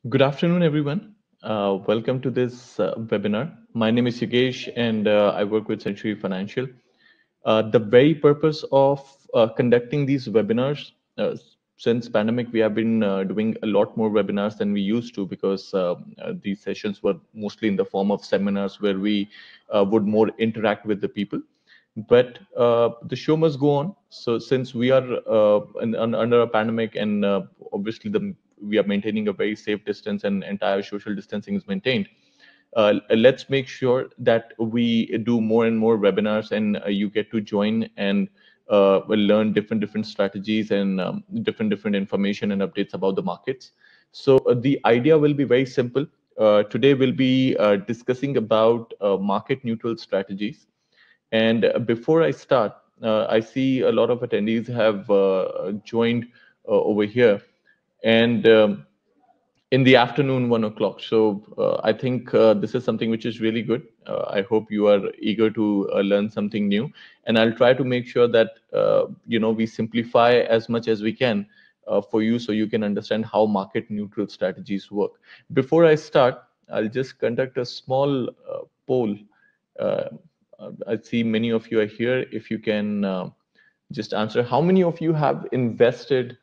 Good afternoon, everyone. Welcome to this webinar. My name is Yogesh, and I work with Century Financial. The very purpose of conducting these webinars, since pandemic, we have been doing a lot more webinars than we used to because these sessions were mostly in the form of seminars where we would more interact with the people. But the show must go on. So since we are under a pandemic, and obviously we are maintaining a very safe distance, and entire social distancing is maintained. Let's make sure that we do more and more webinars, and you get to join and learn different strategies and different information and updates about the markets. So the idea will be very simple. Today we'll be discussing about market neutral strategies. And before I start, I see a lot of attendees have joined over here, and in the afternoon, 1 o'clock. So I think this is something which is really good. I hope you are eager to learn something new, and I'll try to make sure that we simplify as much as we can for you, so you can understand how market neutral strategies work. Before I start, I'll just conduct a small poll. Uh, I see many of you are here. If you can just answer, how many of you have invested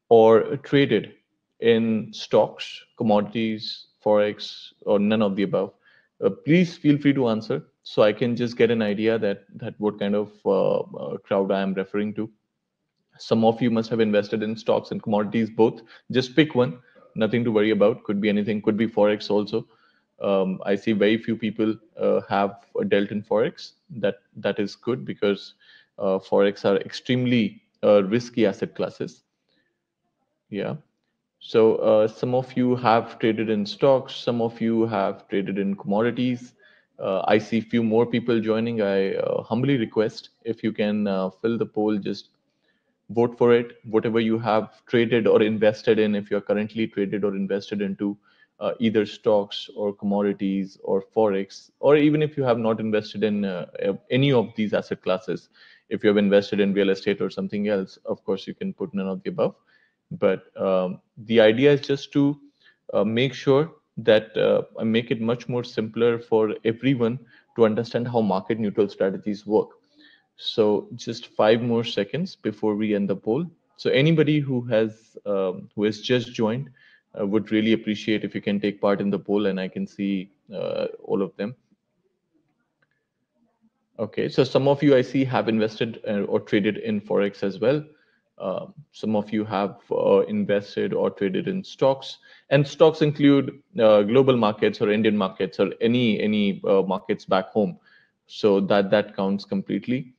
or traded in stocks, commodities, forex, or none of the above? Please feel free to answer so I can just get an idea that what kind of crowd I am referring to. Some of you must have invested in stocks and commodities both. Just pick one. Nothing to worry about. Could be anything. Could be forex also. I see very few people have dealt in forex. That is good because forex are extremely risky asset classes. Yeah. So some of you have traded in stocks, some of you have traded in commodities. I see few more people joining. I humbly request if you can fill the poll, just vote for it. Whatever you have traded or invested in, if you're currently traded or invested into either stocks or commodities or forex, or even if you have not invested in any of these asset classes, if you have invested in real estate or something else, of course you can put none of the above. But the idea is just to make sure that I make it much more simpler for everyone to understand how market neutral strategies work. So just 5 more seconds before we end the poll. So anybody who has just joined, would really appreciate if you can take part in the poll, and I can see all of them. Okay, so some of you I see have invested or traded in forex as well. Some of you have invested or traded in stocks, and stocks include global markets or Indian markets or any markets back home. So that counts completely.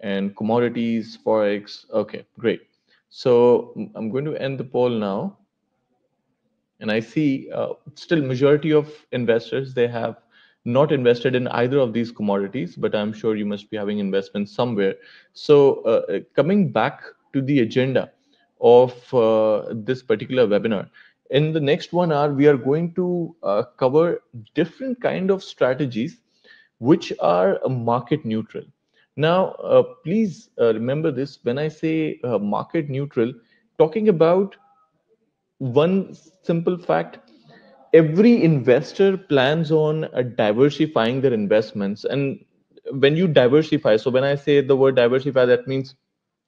And commodities, forex. Okay, great. So I'm going to end the poll now, and I see still majority of investors, they have not invested in either of these commodities, but I'm sure you must be having investments somewhere. So coming back to the agenda of this particular webinar, in the next 1 hour we are going to cover different kind of strategies which are market neutral. Now please remember this: when I say market neutral, talking about one simple fact: every investor plans on diversifying their investments. And when you diversify, so when I say the word diversify, that means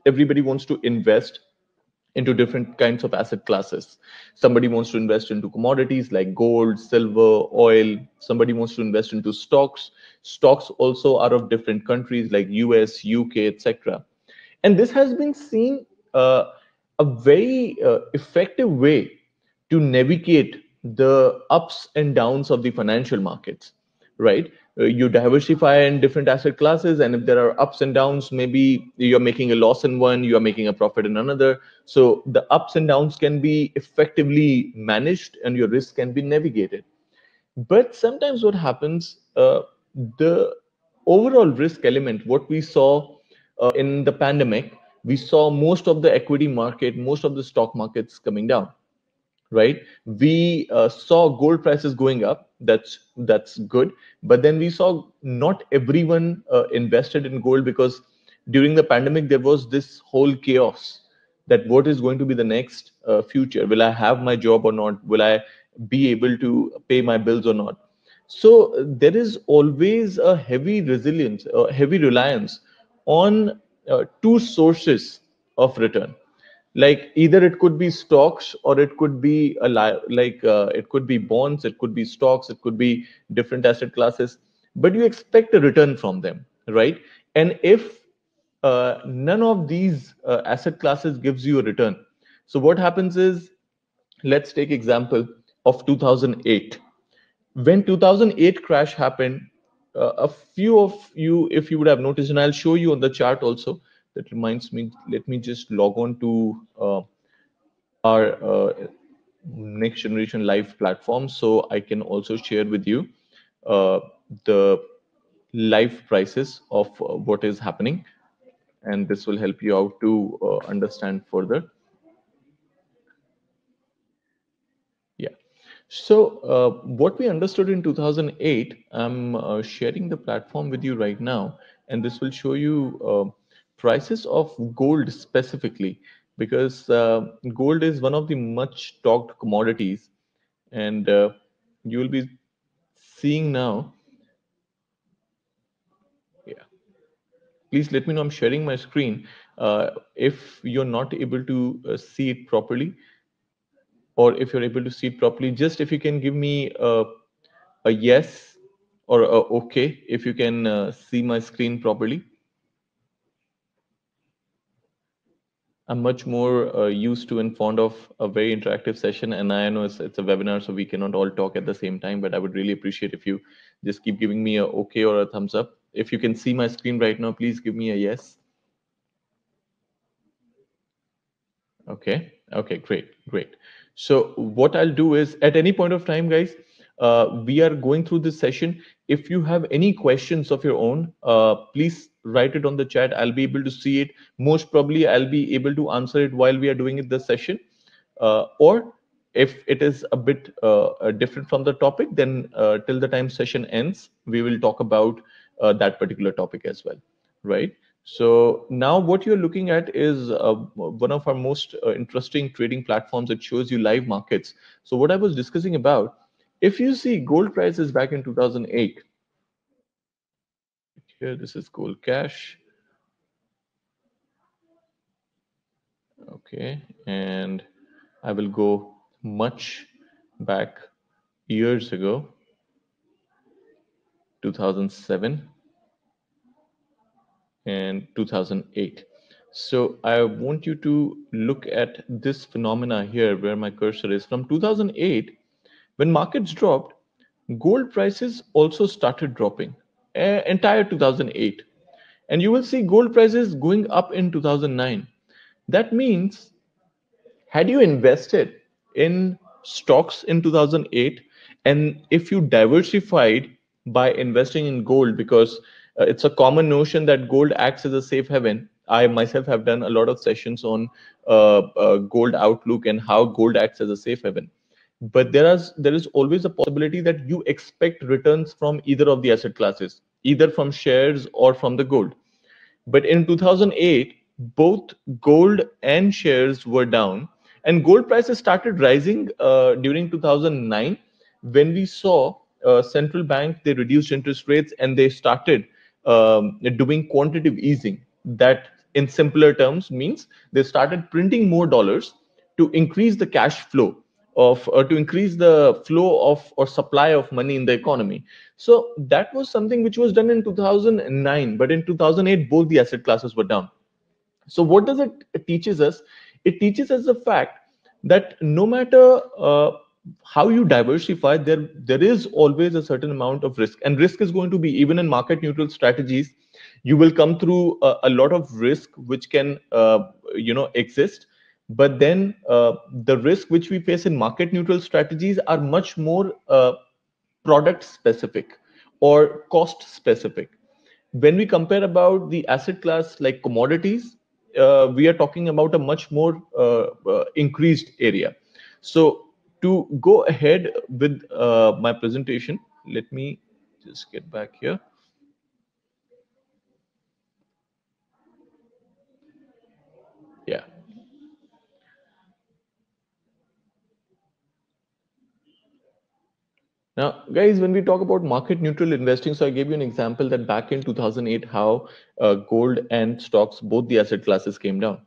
everybody wants to invest into different kinds of asset classes. Somebody wants to invest into commodities like gold, silver, oil. Somebody wants to invest into stocks. Stocks also are of different countries like US, UK, etc. And this has been seen a very effective way to navigate the ups and downs of the financial markets, right? You diversify in different asset classes, and if there are ups and downs, maybe you're making a loss in one, you are making a profit in another. So the ups and downs can be effectively managed, and your risk can be navigated. But sometimes what happens, the overall risk element, what we saw in the pandemic, we saw most of the equity market, most of the stock markets coming down, right? We saw gold prices going up. That's good. But then we saw not everyone invested in gold, because during the pandemic there was this whole chaos that what is going to be the next future. Will I have my job or not? Will I be able to pay my bills or not. So there is always a heavy resilience, a heavy reliance on two sources of return. Like either it could be stocks or it could be it could be bonds, it could be stocks, it could be different asset classes, but you expect a return from them, right? And if none of these asset classes gives you a return, so what happens is, let's take example of 2008. When 2008 crash happened, a few of you, if you would have noticed, and I'll show you on the chart also, that reminds me, let me just log on to our next generation live platform so I can also share with you uh, the live prices of what is happening, and this will help you out to understand further. Yeah. So, what we understood in 2008, I'm sharing the platform with you right now, and this will show you prices of gold specifically, because gold is one of the much talked commodities, and you will be seeing now. Yeah. Please let me know. I'm sharing my screen. If you're not able to see it properly, or if you're able to see it properly, just if you can give me a yes or a okay if you can see my screen properly. I'm much more used to and fond of a very interactive session, and I know it's a webinar, so we cannot all talk at the same time. But I would really appreciate if you just keep giving me a okay or a thumbs up. If you can see my screen right now, please give me a yes. Okay. Okay. Great. Great. So what I'll do is, at any point of time, guys, we are going through this session. If you have any questions of your own, please write it on the chat. I'll be able to see it. Most probably, I'll be able to answer it while we are doing it this session. Or if it is a bit different from the topic, then till the time session ends, we will talk about that particular topic as well, right? So now what you're looking at is one of our most interesting trading platforms that shows you live markets. So what I was discussing about, if you see gold prices back in 2008, here this is gold cash, okay, and I will go much back years ago, 2007 and 2008. So I want you to look at this phenomena here where my cursor is. From 2008, when markets dropped, gold prices also started dropping, entire 2008. And you will see gold prices going up in 2009. That means, had you invested in stocks in 2008, and if you diversified by investing in gold, because it's a common notion that gold acts as a safe haven. I myself have done a lot of sessions on gold outlook and how gold acts as a safe haven, but there is always a possibility that you expect returns from either of the asset classes, either from shares or from the gold. But in 2008, both gold and shares were down, and gold prices started rising during 2009, when we saw central bank, they reduced interest rates and they started doing quantitative easing. That, in simpler terms, means they started printing more dollars to increase the cash flow of, or to increase the flow of or supply of money in the economy. So that was something which was done in 2009, but in 2008 both the asset classes were down. So what does it teaches us? It teaches us the fact that no matter how you diversify, there is always a certain amount of risk, and risk is going to be, even in market neutral strategies, you will come through a lot of risk which can exist. But then the risk which we face in market neutral strategies are much more product specific or cost specific. When we compare about the asset class like commodities, we are talking about a much more increased area. So to go ahead with my presentation, let me just get back here. Yeah. Now, guys, when we talk about market neutral investing, so I gave you an example that back in 2008, how gold and stocks, both the asset classes came down.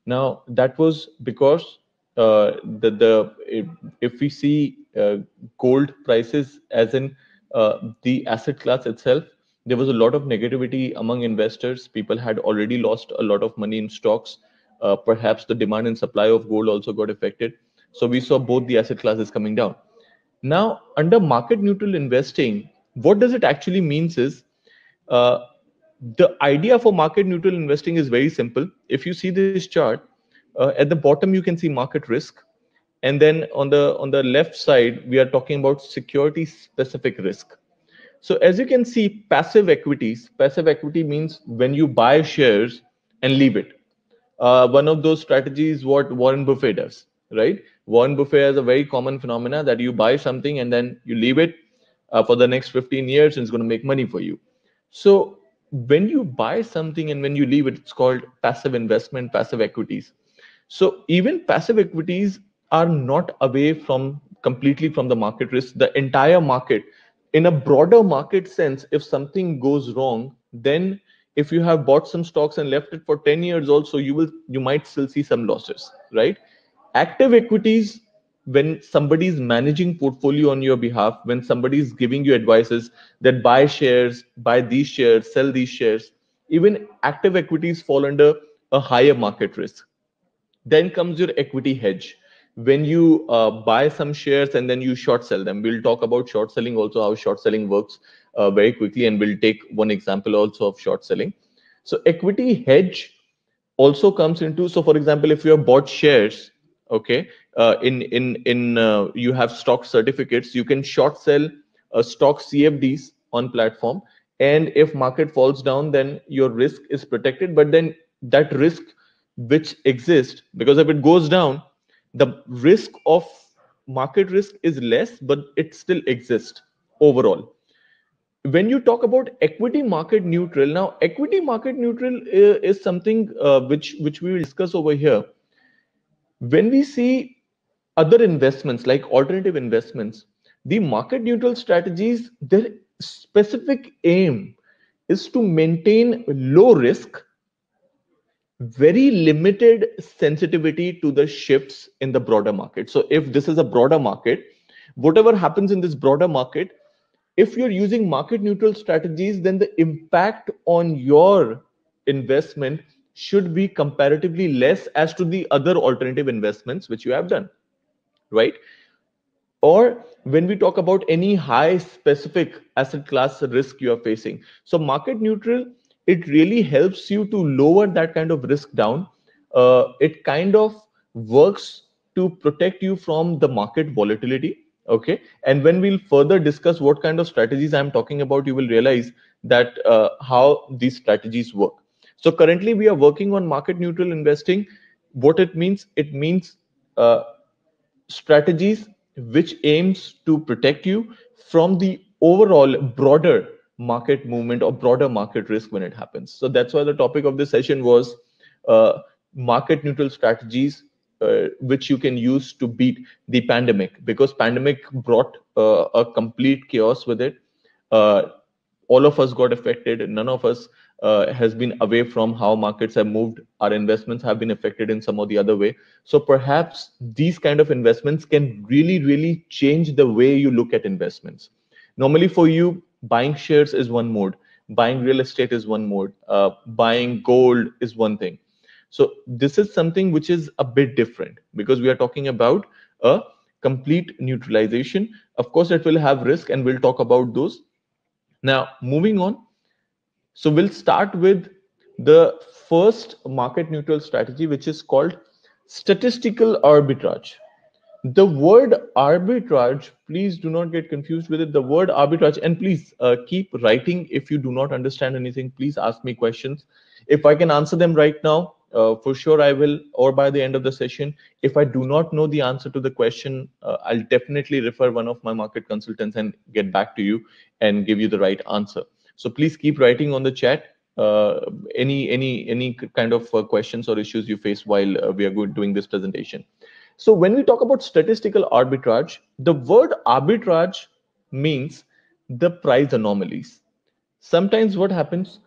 Now, that was because if we see gold prices as in the asset class itself, there was a lot of negativity among investors. People had already lost a lot of money in stocks. Perhaps the demand and supply of gold also got affected. So we saw both the asset classes coming down. Now, under market neutral investing, what does it actually means is uh, the idea for market neutral investing is very simple. If you see this chart, at the bottom you can see market risk, and then on the left side we are talking about security specific risk. So as you can see, passive equities. Passive equity means when you buy shares and leave it. One of those strategies what Warren Buffett does, right? Warren Buffett has a very common phenomena that you buy something and then you leave it for the next 15 years and it's going to make money for you. So when you buy something and when you leave it, it's called passive investment, passive equities. So even passive equities are not away from completely from the market risk. The entire market, in a broader market sense, if something goes wrong, then if you have bought some stocks and left it for 10 years also, you might still see some losses, right? Active equities, when somebody is managing portfolio on your behalf, when somebody is giving you advices that buy shares, buy these shares, sell these shares, even active equities fall under a higher market risk. Then comes your equity hedge. When you buy some shares and then you short sell them. We'll talk about short selling also, how short selling works very quickly, and we'll take one example also of short selling. So equity hedge also comes into, so for example, if you have bought shares, okay, in you have stock certificates, you can short sell stock CFDs on platform, and if market falls down, then your risk is protected. But then that risk which exists, because if it goes down, the risk of market risk is less, but it still exists overall. When you talk about equity market neutral, now equity market neutral is something which we will discuss over here. When we see other investments like alternative investments, the market neutral strategies, their specific aim is to maintain low risk, very limited sensitivity to the shifts in the broader market. So if this is a broader market, whatever happens in this broader market, if you're using market neutral strategies, then the impact on your investment should be comparatively less as to the other alternative investments which you have done, right? Or when we talk about any high specific asset class risk you are facing, so market neutral, it really helps you to lower that kind of risk down. It kind of works to protect you from the market volatility. Okay, and when we'll further discuss what kind of strategies I'm talking about, you will realize that how these strategies work. So currently we are working on market neutral investing. What it means uh, strategies which aims to protect you from the overall broader market movement or broader market risk when it happens. So that's why the topic of this session was market neutral strategies which you can use to beat the pandemic, because pandemic brought a complete chaos with it. uh, all of us got affected. None of us has been away from how markets have moved. Our investments have been affected in some or the other way. So perhaps these kind of investments can really, really change the way you look at investments. Normally, for you, buying shares is one mode, buying real estate is one mode, buying gold is one thing. So this is something which is a bit different because we are talking about a complete neutralization. Of course, it will have risk, and we'll talk about those. Now, moving on, so we'll start with the first market neutral strategy, which is called statistical arbitrage. The word arbitrage, please do not get confused with it. The word arbitrage, and please keep writing if you do not understand anything. Please ask me questions. If I can answer them right now, for sure I will, or by the end of the session. If I do not know the answer to the question, I'll definitely refer one of my market consultants and get back to you and give you the right answer. So please keep writing on the chat any kind of questions or issues you face while we are doing this presentation. So when we talk about statistical arbitrage, the word arbitrage means the price anomalies. Sometimes what happens,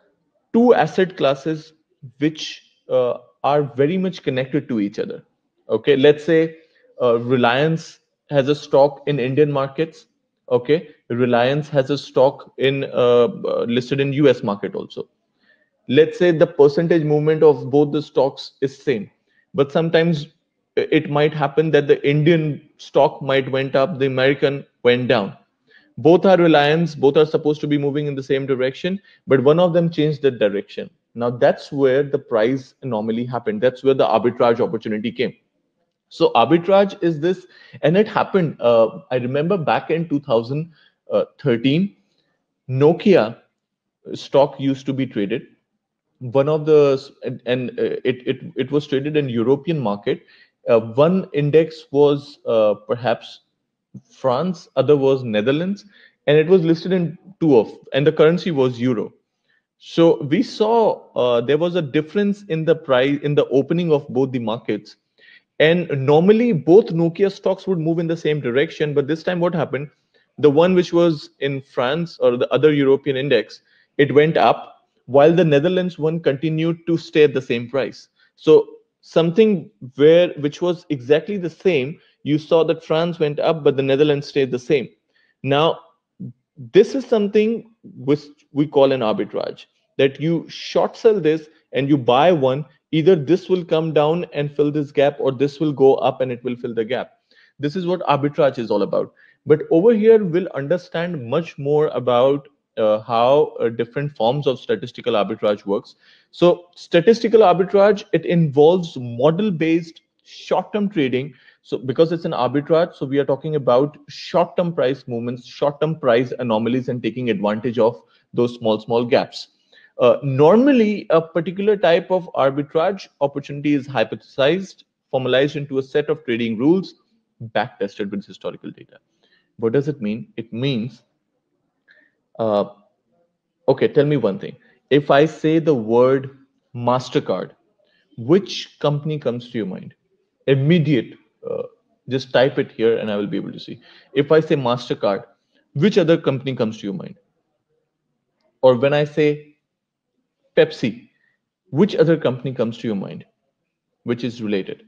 two asset classes which are very much connected to each other. Okay, let's say Reliance has a stock in Indian markets. Okay, Reliance has a stock in listed in US market also. Let's say the percentage movement of both the stocks is same, but sometimes it might happen that the Indian stock might went up, the American went down. Both are Reliance, both are supposed to be moving in the same direction, but one of them changed the direction. Now that's where the price anomaly happened, that's where the arbitrage opportunity came. So arbitrage is this, and it happened, I remember back in 2013, Nokia stock used to be traded. One of the it was traded in European market. One index was perhaps France, other was Netherlands, and it was listed in two of, and the currency was euro. So we saw there was a difference in the price in the opening of both the markets. And normally both Nokia stocks would move in the same direction, but this time what happened? The one which was in France or the other European index, it went up, while the Netherlands one continued to stay at the same price. So something where which was exactly the same, you saw that France went up, but the Netherlands stayed the same. Now this is something which we call an arbitrage, that you short sell this and you buy one, either this will come down and fill this gap, or this will go up and it will fill the gap. This is what arbitrage is all about. But over here we'll understand much more about how different forms of statistical arbitrage works. So statistical arbitrage, it involves model based short term trading. So because it's an arbitrage, so we are talking about short-term price movements, short-term price anomalies, and taking advantage of those small gaps. Normally, a particular type of arbitrage opportunity is hypothesized, formalized into a set of trading rules, back-tested with historical data. What does it mean? It means, uh, okay, tell me one thing. If I say the word MasterCard, which company comes to your mind? Immediate. uh, just type it here and I will be able to see. If I say MasterCard, which other company comes to your mind? Or when I say Pepsi, which other company comes to your mind which is related?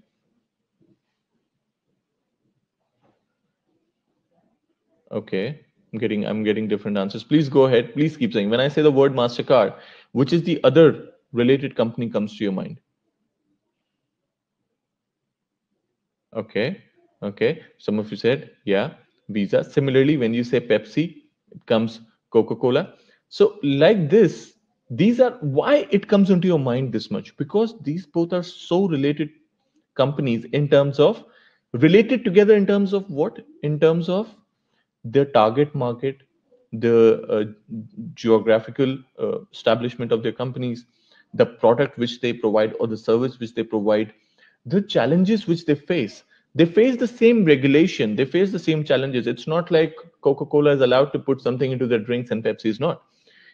Okay, I'm getting different answers. Please go ahead, please keep saying. When I say the word MasterCard, which is the other related company comes to your mind? Okay, okay. Some of you said, yeah, Visa. Similarly, when you say Pepsi, it comes Coca-Cola. So like this, these are why it comes into your mind this much, because these both are so related companies in terms of related together in terms of what? In terms of their target market, the geographical establishment of their companies, the product which they provide or the service which they provide, the challenges which they face. They face the same regulation, they face the same challenges. It's not like Coca-Cola is allowed to put something into their drinks and Pepsi is not.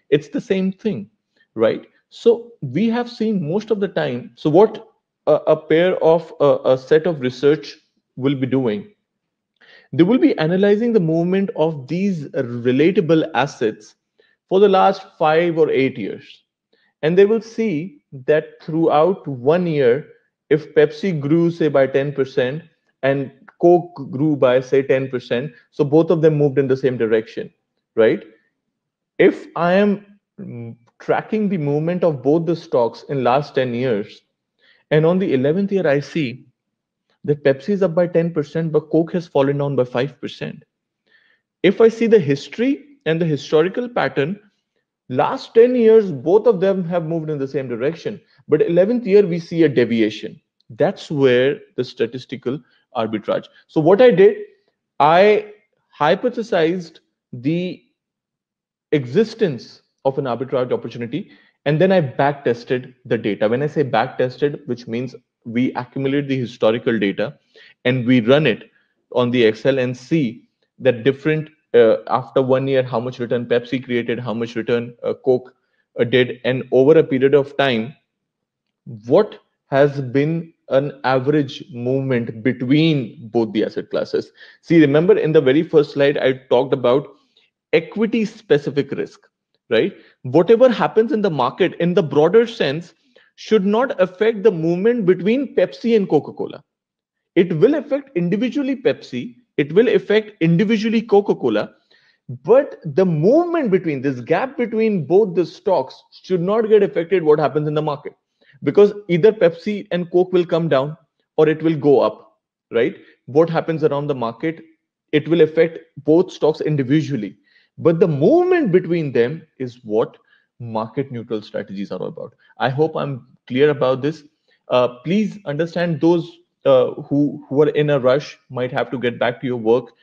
It's the same thing, right? So we have seen most of the time. So what a pair of a set of research will be doing, they will be analyzing the movement of these relatable assets for the last 5 or 8 years. And they will see that throughout 1 year, if Pepsi grew, say, by 10% and Coke grew by, say, 10%, so both of them moved in the same direction, right? If I am tracking the movement of both the stocks in last 10 years, and on the 11th year, I see that Pepsi is up by 10%, but Coke has fallen down by 5%. If I see the history and the historical pattern, last 10 years, both of them have moved in the same direction. But 11th year, we see a deviation. That's where the statistical arbitrage. So what I did, I hypothesized the existence of an arbitrage opportunity, and then I back tested the data. When I say back tested, which means we accumulate the historical data and we run it on the Excel and see that different after 1 year how much return Pepsi created, how much return Coke did, and over a period of time what has been an average movement between both the asset classes. See, remember in the very first slide I talked about equity specific risk, right? Whatever happens in the market in the broader sense should not affect the movement between Pepsi and Coca-Cola. It will affect individually Pepsi, it will affect individually Coca-Cola, but the movement between this gap between both the stocks should not get affected what happens in the market, because either Pepsi and Coke will come down or it will go up, right? What happens around the market, it will affect both stocks individually, but the movement between them is what market neutral strategies are all about. I hope I'm clear about this. Please understand those who are in a rush might have to get back to your work.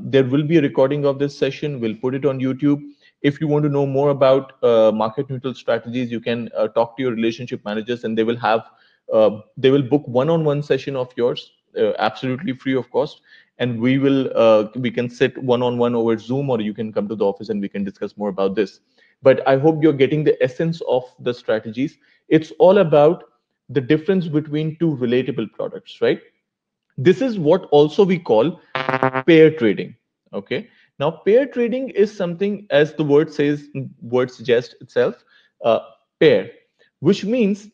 There will be a recording of this session. We'll put it on YouTube. If you want to know more about market neutral strategies, you can talk to your relationship managers, and they will book one-on-one session of yours, absolutely free of cost. And we can sit one-on-one over Zoom, or you can come to the office and we can discuss more about this. But I hope you're getting the essence of the strategies. It's all about the difference between two relatable products, right? This is what also we call pair trading. Okay. Now, pair trading is something, as the word suggests itself, uh, pair, which means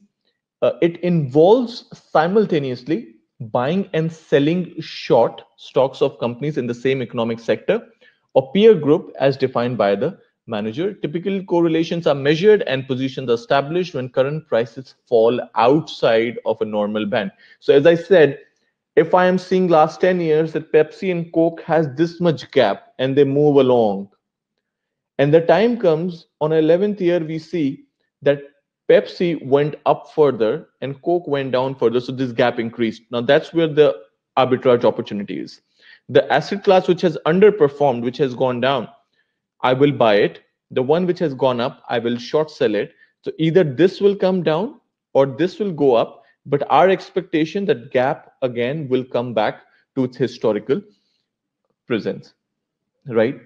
it involves simultaneously buying and selling short stocks of companies in the same economic sector or peer group as defined by the manager. Typical correlations are measured and positions are established when current prices fall outside of a normal band. So, as I said, if I am seeing last 10 years that Pepsi and Coke has this much gap and they move along, and the time comes on 11th year, we see that Pepsi went up further and Coke went down further. So this gap increased. Now that's where the arbitrage opportunity is. The asset class which has underperformed, which has gone down, I will buy it. The one which has gone up, I will short sell it. So either this will come down or this will go up. But our expectation that gap again will come back to its historical presence, right?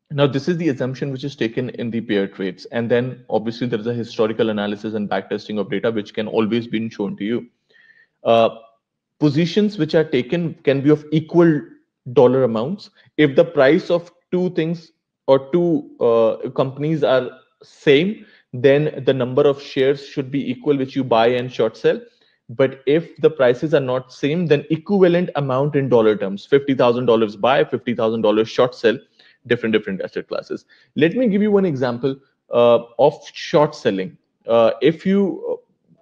Now, this is the assumption which is taken in the pair trades. And then obviously there is a historical analysis and backtesting of data, which can always be shown to you. Uh, Positions which are taken can be of equal dollar amounts. If the price of two things or two companies are same, then the number of shares should be equal, which you buy and short sell. But if the prices are not same, then equivalent amount in dollar terms, $50,000 buy, $50,000 short sell, different asset classes. Let me give you one example of short selling. If you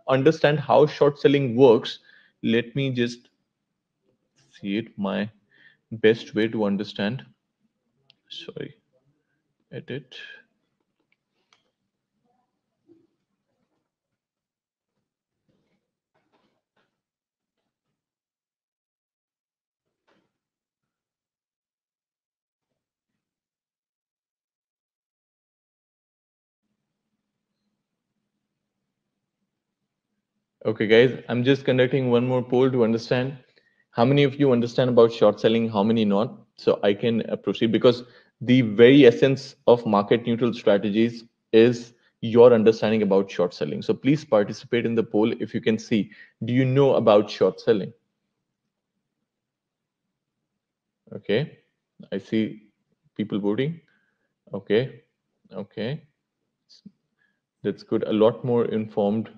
understand how short selling works, let me just see it my best way to understand. Sorry, edit. Okay, guys, I'm just conducting one more poll to understand how many of you understand about short selling, how many not. So I can proceed, because the very essence of market neutral strategies is your understanding about short selling. So please participate in the poll. If you can see, do you know about short selling? Okay, I see people voting. Okay, okay, that's good. A lot more informed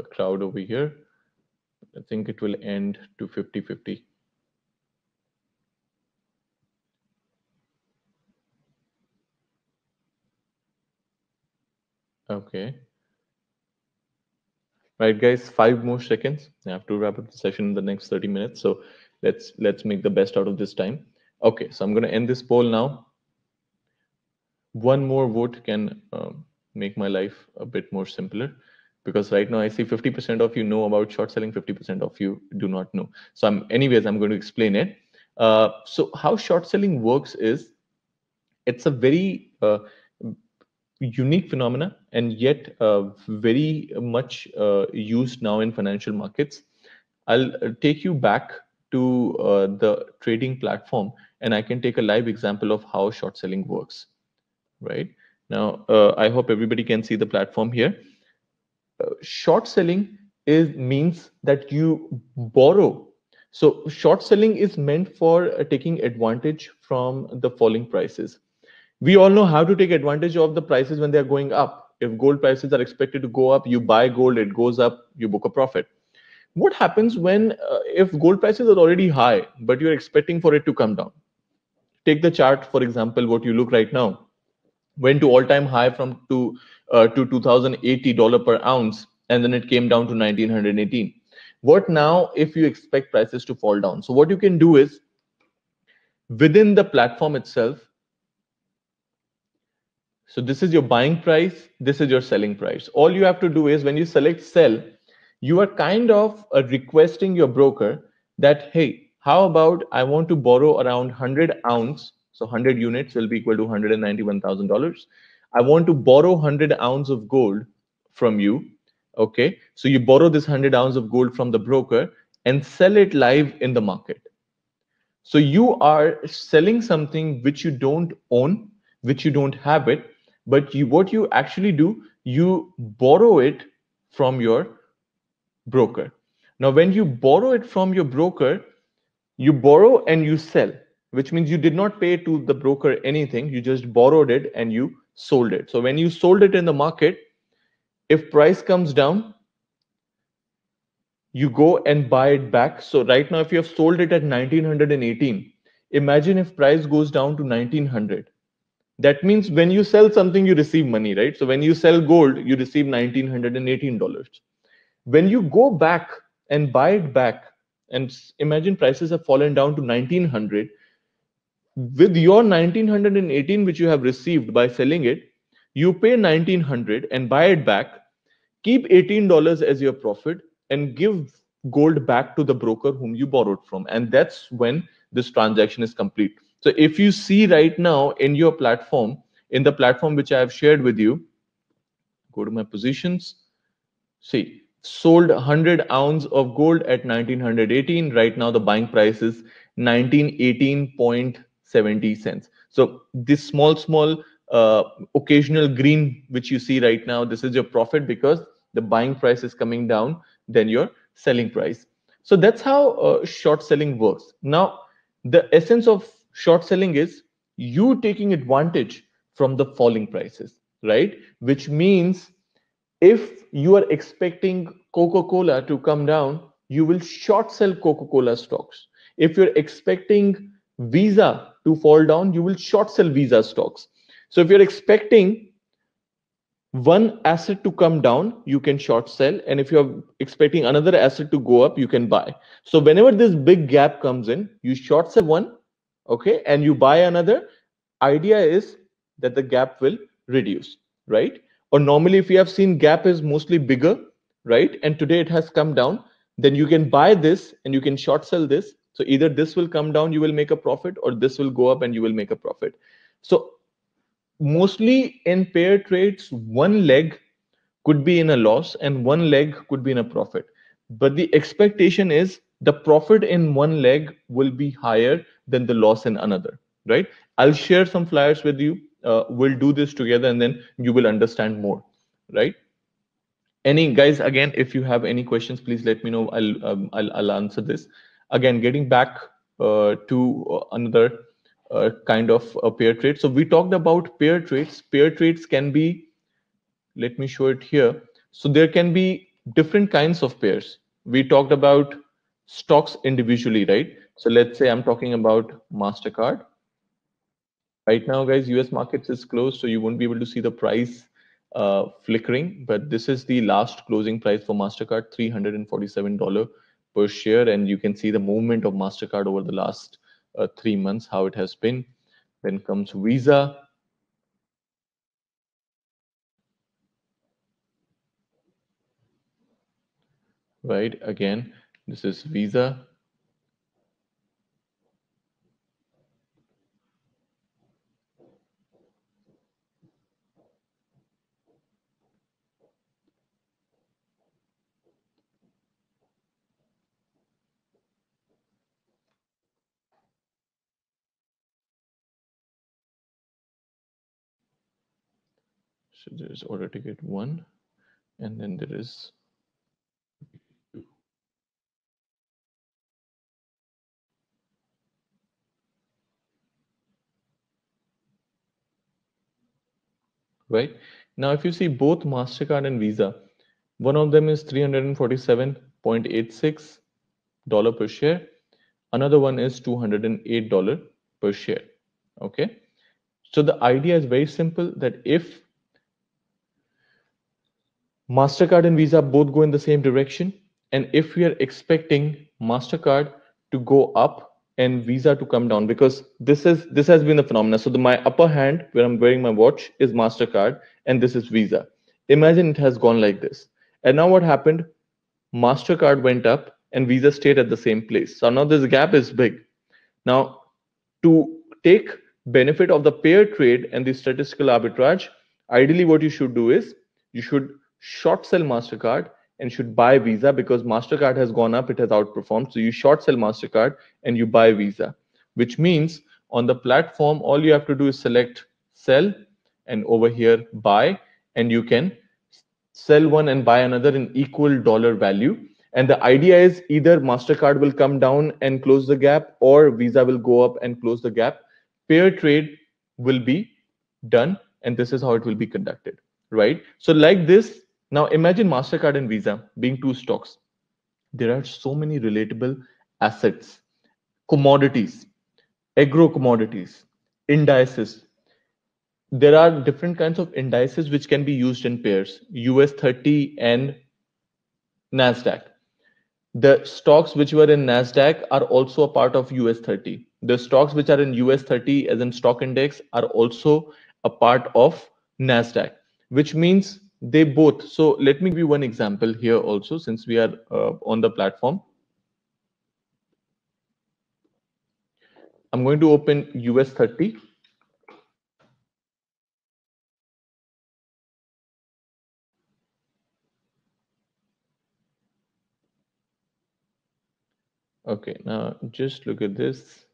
crowd over here. I think it will end to 50-50. Okay. Right, guys, 5 more seconds. I have to wrap up the session in the next 30 minutes. So let's make the best out of this time. Okay, so I'm going to end this poll now. One more vote can make my life a bit more simpler, because right now I see 50% of you know about short selling, 50% of you do not know. So I'm going to explain it. So how short selling works is, it's a very unique phenomena, and yet very much used now in financial markets. I'll take you back to the trading platform, and I can take a live example of how short selling works. Right now, I hope everybody can see the platform here. Short selling is means that you borrow. So short selling is meant for taking advantage from the falling prices. We all know how to take advantage of the prices when they are going up. If gold prices are expected to go up, you buy gold, it goes up, you book a profit. What happens when if gold prices are already high, but you're expecting for it to come down? Take the chart, for example, what you look right now went to all-time high to $2080 per ounce, and then it came down to 1918. What now if you expect prices to fall down? So what you can do is within the platform itself. So this is your buying price, this is your selling price. All you have to do is when you select sell, you are kind of requesting your broker that, hey, how about I want to borrow around 100 ounce, so 100 units will be equal to $191,000. I want to borrow 100 ounce of gold from you. Okay, so you borrow this 100 ounce of gold from the broker and sell it live in the market. So you are selling something which you don't own, which you don't have it, but what you actually do, you borrow it from your broker. Now, when you borrow it from your broker, you borrow and you sell, which means you did not pay to the broker anything. You just borrowed it and you sold it. So when you sold it in the market, if price comes down, you go and buy it back. So right now, if you have sold it at 1918, imagine if price goes down to 1900. That means when you sell something, you receive money, right? So when you sell gold, you receive $1918. When you go back and buy it back, and imagine prices have fallen down to 1900, with your 1918 which you have received by selling it, you pay 1900 and buy it back, keep $18 as your profit, and give gold back to the broker whom you borrowed from. And that's when this transaction is complete. So if you see right now in your platform, in the platform which I have shared with you, go to my positions. See, sold 100 ounce of gold at 1918. Right now, the buying price is 1918.70 cents. So this small, occasional green which you see right now, this is your profit because the buying price is coming down than your selling price. So that's how short selling works. Now, the essence of short selling is you taking advantage from the falling prices, right? Which means if you are expecting Coca-Cola to come down, you will short sell Coca-Cola stocks. If you're expecting Visa to fall down, you will short sell Visa stocks. So if you're expecting one asset to come down, you can short sell. And if you're expecting another asset to go up, you can buy. So whenever this big gap comes in, you short sell one, okay, and you buy another. Idea is that the gap will reduce, right? Or normally, if you have seen gap is mostly bigger, right? And today it has come down, then you can buy this and you can short sell this. So either this will come down, you will make a profit, or this will go up and you will make a profit. So mostly in pair trades, one leg could be in a loss and one leg could be in a profit. But the expectation is the profit in one leg will be higher than the loss in another, right? I'll share some flyers with you. We'll do this together and then you will understand more, right? Any guys, again, if you have any questions, please let me know. I'll answer this. Again, getting back to another kind of pair trade. So we talked about pair trades. Pair trades can be, let me show it here. So there can be different kinds of pairs. We talked about stocks individually, right? So let's say I'm talking about MasterCard. Right now, guys, US markets is closed, so you won't be able to see the price flickering. But this is the last closing price for MasterCard, $347 per share. And you can see the movement of MasterCard over the last 3 months, how it has been. Then comes Visa. Right, again, this is Visa. So there is order ticket 1, and then there is 2. right? Now, if you see both MasterCard and Visa, one of them is $347.86 per share. Another one is $208 per share. Okay. So the idea is very simple that if MasterCard and Visa both go in the same direction, and if we are expecting MasterCard to go up and Visa to come down, because this has been the phenomenon. So my upper hand where I'm wearing my watch is MasterCard and this is Visa. Imagine it has gone like this. And now what happened? MasterCard went up and Visa stayed at the same place. So now this gap is big. Now, to take benefit of the pair trade and the statistical arbitrage, ideally what you should do is you should short sell MasterCard and should buy Visa because MasterCard has gone up, it has outperformed. So you short sell MasterCard and you buy Visa, which means on the platform, all you have to do is select sell and over here buy, and you can sell one and buy another in equal dollar value. And the idea is either MasterCard will come down and close the gap or Visa will go up and close the gap. Pair trade will be done, and this is how it will be conducted, right? So like this, now imagine MasterCard and Visa being two stocks. There are so many relatable assets, commodities, agro commodities, indices. There are different kinds of indices which can be used in pairs, US 30 and NASDAQ. The stocks which were in NASDAQ are also a part of US 30. The stocks which are in US 30 as in stock index are also a part of NASDAQ, which means they both. So let me give you one example here also, since we are on the platform. I'm going to open US 30. Okay, now just look at this.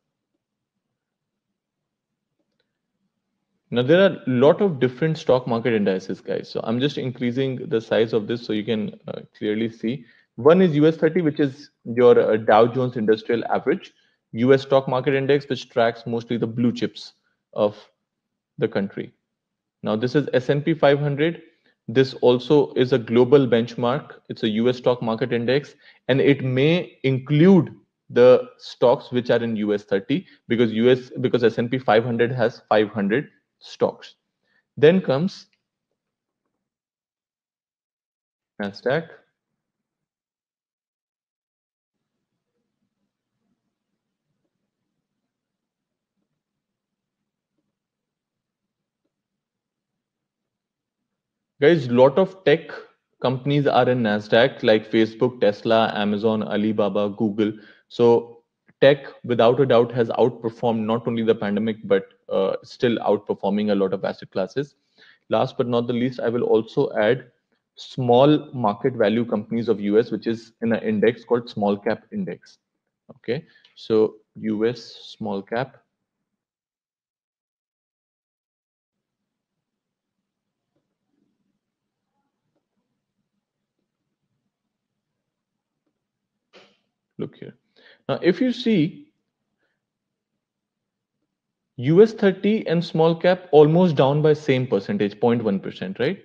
Now there are a lot of different stock market indices, guys. So I'm just increasing the size of this so you can clearly see. One is US 30, which is your Dow Jones Industrial Average, US stock market index, which tracks mostly the blue chips of the country. Now this is S&P 500. This also is a global benchmark. It's a US stock market index, and it may include the stocks which are in US 30 because S&P 500 has 500 stocks. Then comes Nasdaq. Guys, lot of tech companies are in Nasdaq like Facebook, Tesla, Amazon, Alibaba, Google. So tech, without a doubt, has outperformed not only the pandemic but still outperforming a lot of asset classes. Last but not the least, I will also add small market value companies of US, which is in an index called small cap index. Okay, so US small cap. Look here. Now, if you see US 30 and small cap almost down by same percentage, 0.1%, right?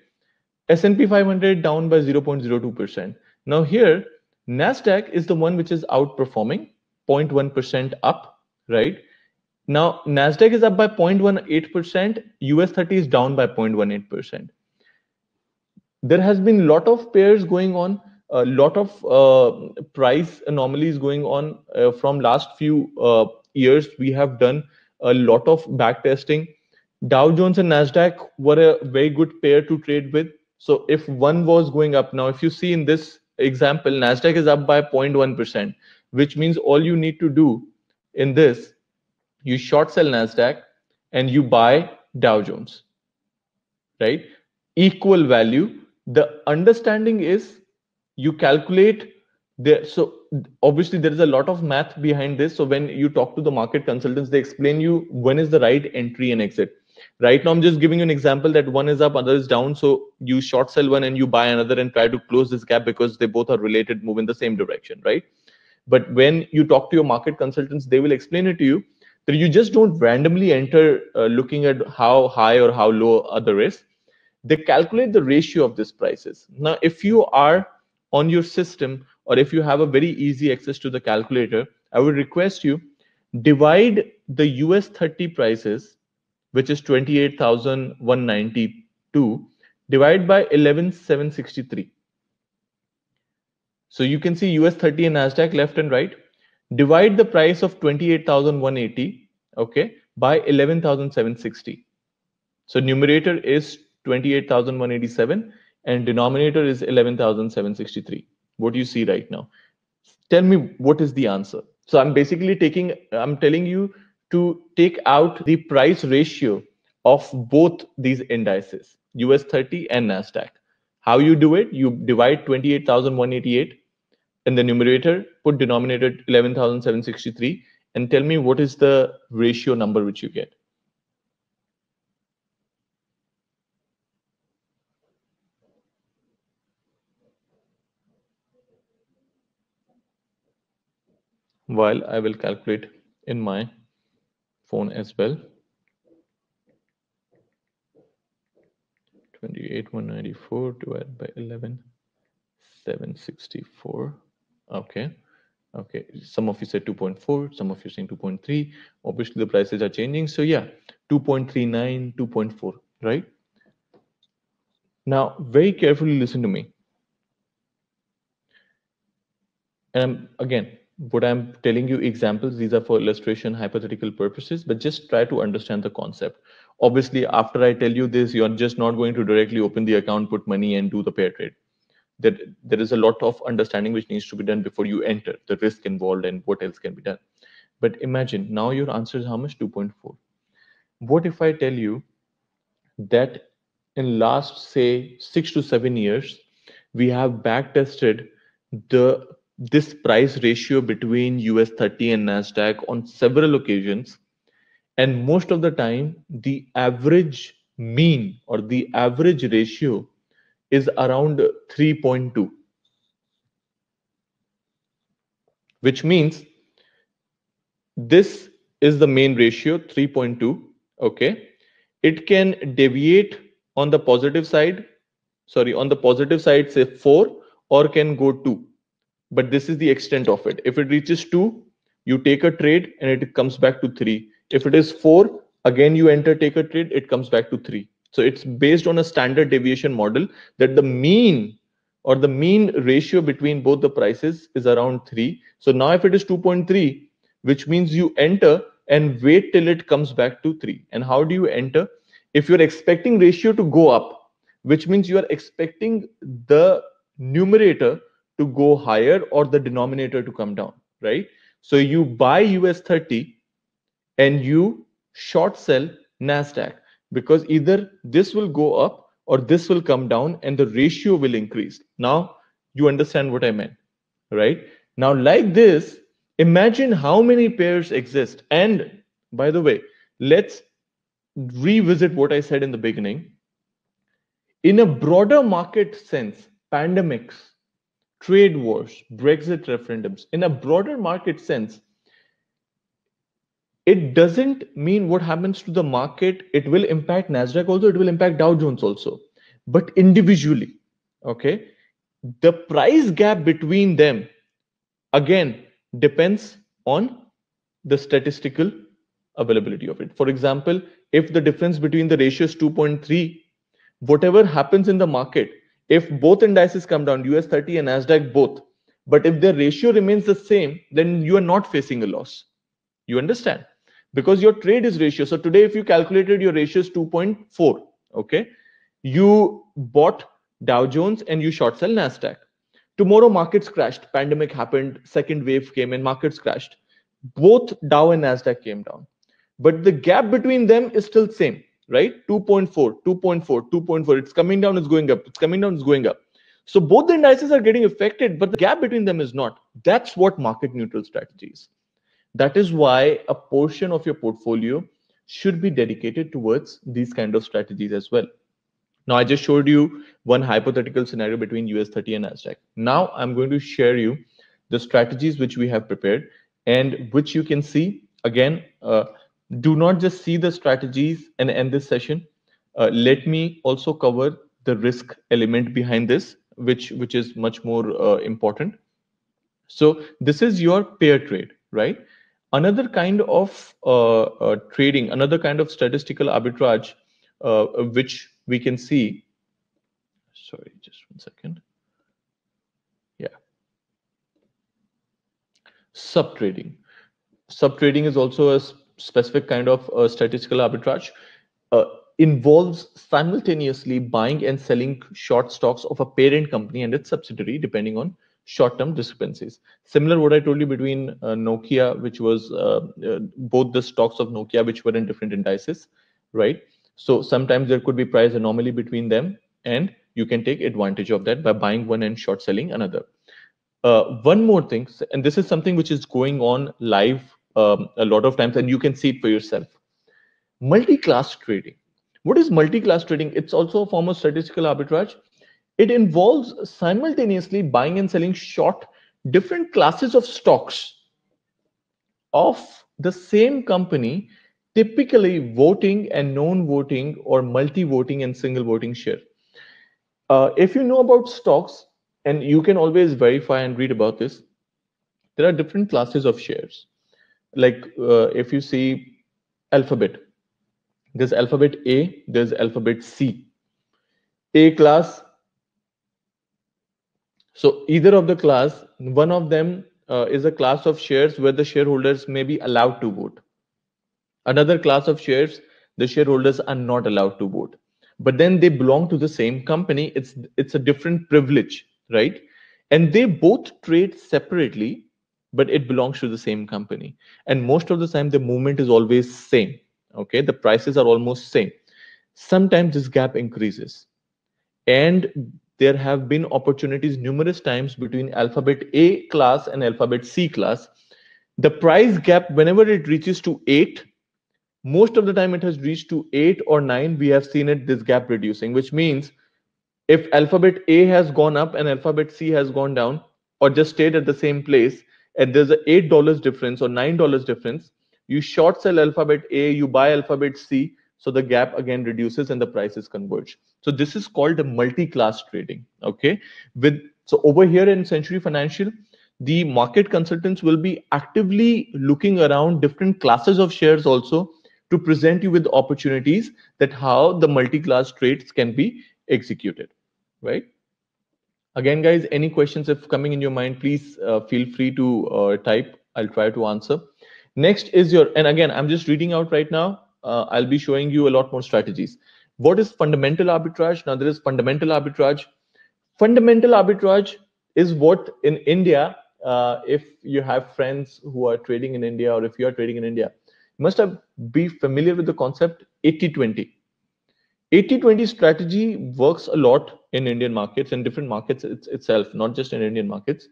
S&P 500 down by 0.02%. Now here, NASDAQ is the one which is outperforming, 0.1% up, right? Now, NASDAQ is up by 0.18%, US 30 is down by 0.18%. There has been a lot of pairs going on, a lot of price anomalies going on from last few years. We have done a lot of back testing. Dow Jones and Nasdaq were a very good pair to trade with. So if one was going up, now if you see in this example, Nasdaq is up by 0.1%, which means all you need to do in this, you short sell Nasdaq and you buy Dow Jones, right? Equal value. The understanding is you calculate there. So obviously there is a lot of math behind this. So when you talk to the market consultants, they explain you when is the right entry and exit. Right now, I'm just giving you an example that one is up, other is down. So you short sell one and you buy another and try to close this gap because they both are related, move in the same direction, right? But when you talk to your market consultants, they will explain it to you that you just don't randomly enter looking at how high or how low other is. They calculate the ratio of these prices. Now, if you are on your system, or if you have a very easy access to the calculator, I would request you divide the US 30 prices, which is 28,192, divide by 11,763. So you can see US 30 and NASDAQ left and right. Divide the price of 28,180, okay, by 11,760. So numerator is 28,187 and denominator is 11,763. What do you see right now? Tell me what is the answer. So I'm telling you to take out the price ratio of both these indices, US 30 and NASDAQ. How you do it? You divide 28,188 in the numerator, put denominator 11,763, and tell me what is the ratio number which you get. While I will calculate in my phone as well. 28,194 divided by 11,764. Okay. Okay. Some of you said 2.4, some of you saying 2.3. Obviously, the prices are changing. So yeah, 2.39, 2.4, right? Now, very carefully listen to me. And again, what I'm telling you examples, these are for illustration, hypothetical purposes, but just try to understand the concept. Obviously, after I tell you this, you're just not going to directly open the account, put money, and do the pair trade. There is a lot of understanding which needs to be done before you enter, the risk involved and what else can be done. But imagine now your answer is how much? 2.4. What if I tell you that in last, say, 6 to 7 years, we have back tested this price ratio between US 30 and NASDAQ on several occasions, and most of the time the average mean or the average ratio is around 3.2, which means this is the main ratio, 3.2. Okay, it can deviate on the positive side, say 4, or can go 2, but this is the extent of it. If it reaches 2, you take a trade and it comes back to 3. If it is 4, again you enter, take a trade, it comes back to 3. So it's based on a standard deviation model that the mean or the mean ratio between both the prices is around 3. So now if it is 2.3, which means you enter and wait till it comes back to 3. And how do you enter? If you're expecting ratio to go up, which means you are expecting the numerator to go higher or the denominator to come down, right? So you buy US 30 and you short sell NASDAQ, because either this will go up or this will come down and the ratio will increase. Now you understand what I meant, right? Now, like this, imagine how many pairs exist. And by the way, let's revisit what I said in the beginning. In a broader market sense, pandemics, trade wars, Brexit referendums, in a broader market sense, it doesn't mean what happens to the market. It will impact NASDAQ also, it will impact Dow Jones also, but individually, okay? The price gap between them, again, depends on the statistical availability of it. For example, if the difference between the ratio is 2.3, whatever happens in the market, if both indices come down, US 30 and NASDAQ both, but if the ratio remains the same, then you are not facing a loss. You understand? Because your trade is ratio. So today, if you calculated your ratio is 2.4, okay, you bought Dow Jones and you short sell NASDAQ. Tomorrow markets crashed, pandemic happened, second wave came and markets crashed. Both Dow and NASDAQ came down, but the gap between them is still same, right? 2.4, 2.4, 2.4. It's coming down, it's going up. It's coming down, it's going up. So both the indices are getting affected, but the gap between them is not. That's what market neutral strategy is. That is why a portion of your portfolio should be dedicated towards these kind of strategies as well. Now, I just showed you one hypothetical scenario between US 30 and NASDAQ. Now, I'm going to share you the strategies which we have prepared and which you can see. Again, do not just see the strategies and end this session. Let me also cover the risk element behind this, which is much more important. So this is your pair trade, right? Another kind of trading, another kind of statistical arbitrage, which we can see. Sorry, just one second. Yeah, sub trading. Sub trading is also a specific kind of statistical arbitrage. Uh, Involves simultaneously buying and selling short stocks of a parent company and its subsidiary, depending on short-term discrepancies. Similar what I told you between Nokia, which was both the stocks of Nokia, which were in different indices, right? So sometimes there could be price anomaly between them, and you can take advantage of that by buying one and short selling another. One more thing, and this is something which is going on live a lot of times, and you can see it for yourself. Multi-class trading. What is multi-class trading? It's also a form of statistical arbitrage. It involves simultaneously buying and selling short different classes of stocks of the same company, typically voting and non-voting or multi-voting and single voting share. If you know about stocks, and you can always verify and read about this, there are different classes of shares. Like if you see alphabet, there's alphabet A, there's alphabet C. A class, so either of the class, one of them is a class of shares where the shareholders may be allowed to vote. Another class of shares, the shareholders are not allowed to vote. But then they belong to the same company. It's a different privilege, right? And they both trade separately, but it belongs to the same company. And most of the time, the movement is always same. Okay, the prices are almost same. Sometimes this gap increases, and there have been opportunities numerous times between alphabet A class and alphabet C class. The price gap, whenever it reaches to 8, most of the time it has reached to 8 or 9, we have seen it this gap reducing, which means if alphabet A has gone up and alphabet C has gone down, or just stayed at the same place, and there's a $8 difference or $9 difference, you short sell alphabet A, you buy alphabet C, so the gap again reduces and the prices converge. So this is called a multi-class trading. Okay, with so over here in Century Financial, the market consultants will be actively looking around different classes of shares also to present you with opportunities that how the multi-class trades can be executed, right? Again, guys, any questions if coming in your mind, please feel free to type. I'll try to answer. Next is your, and again, I'm just reading out right now. I'll be showing you a lot more strategies. What is fundamental arbitrage? Now, there is fundamental arbitrage. Fundamental arbitrage is what in India, if you have friends who are trading in India, or if you are trading in India, you must have be familiar with the concept 80-20. 80-20 strategy works a lot in Indian markets and different markets itself, not just in Indian markets.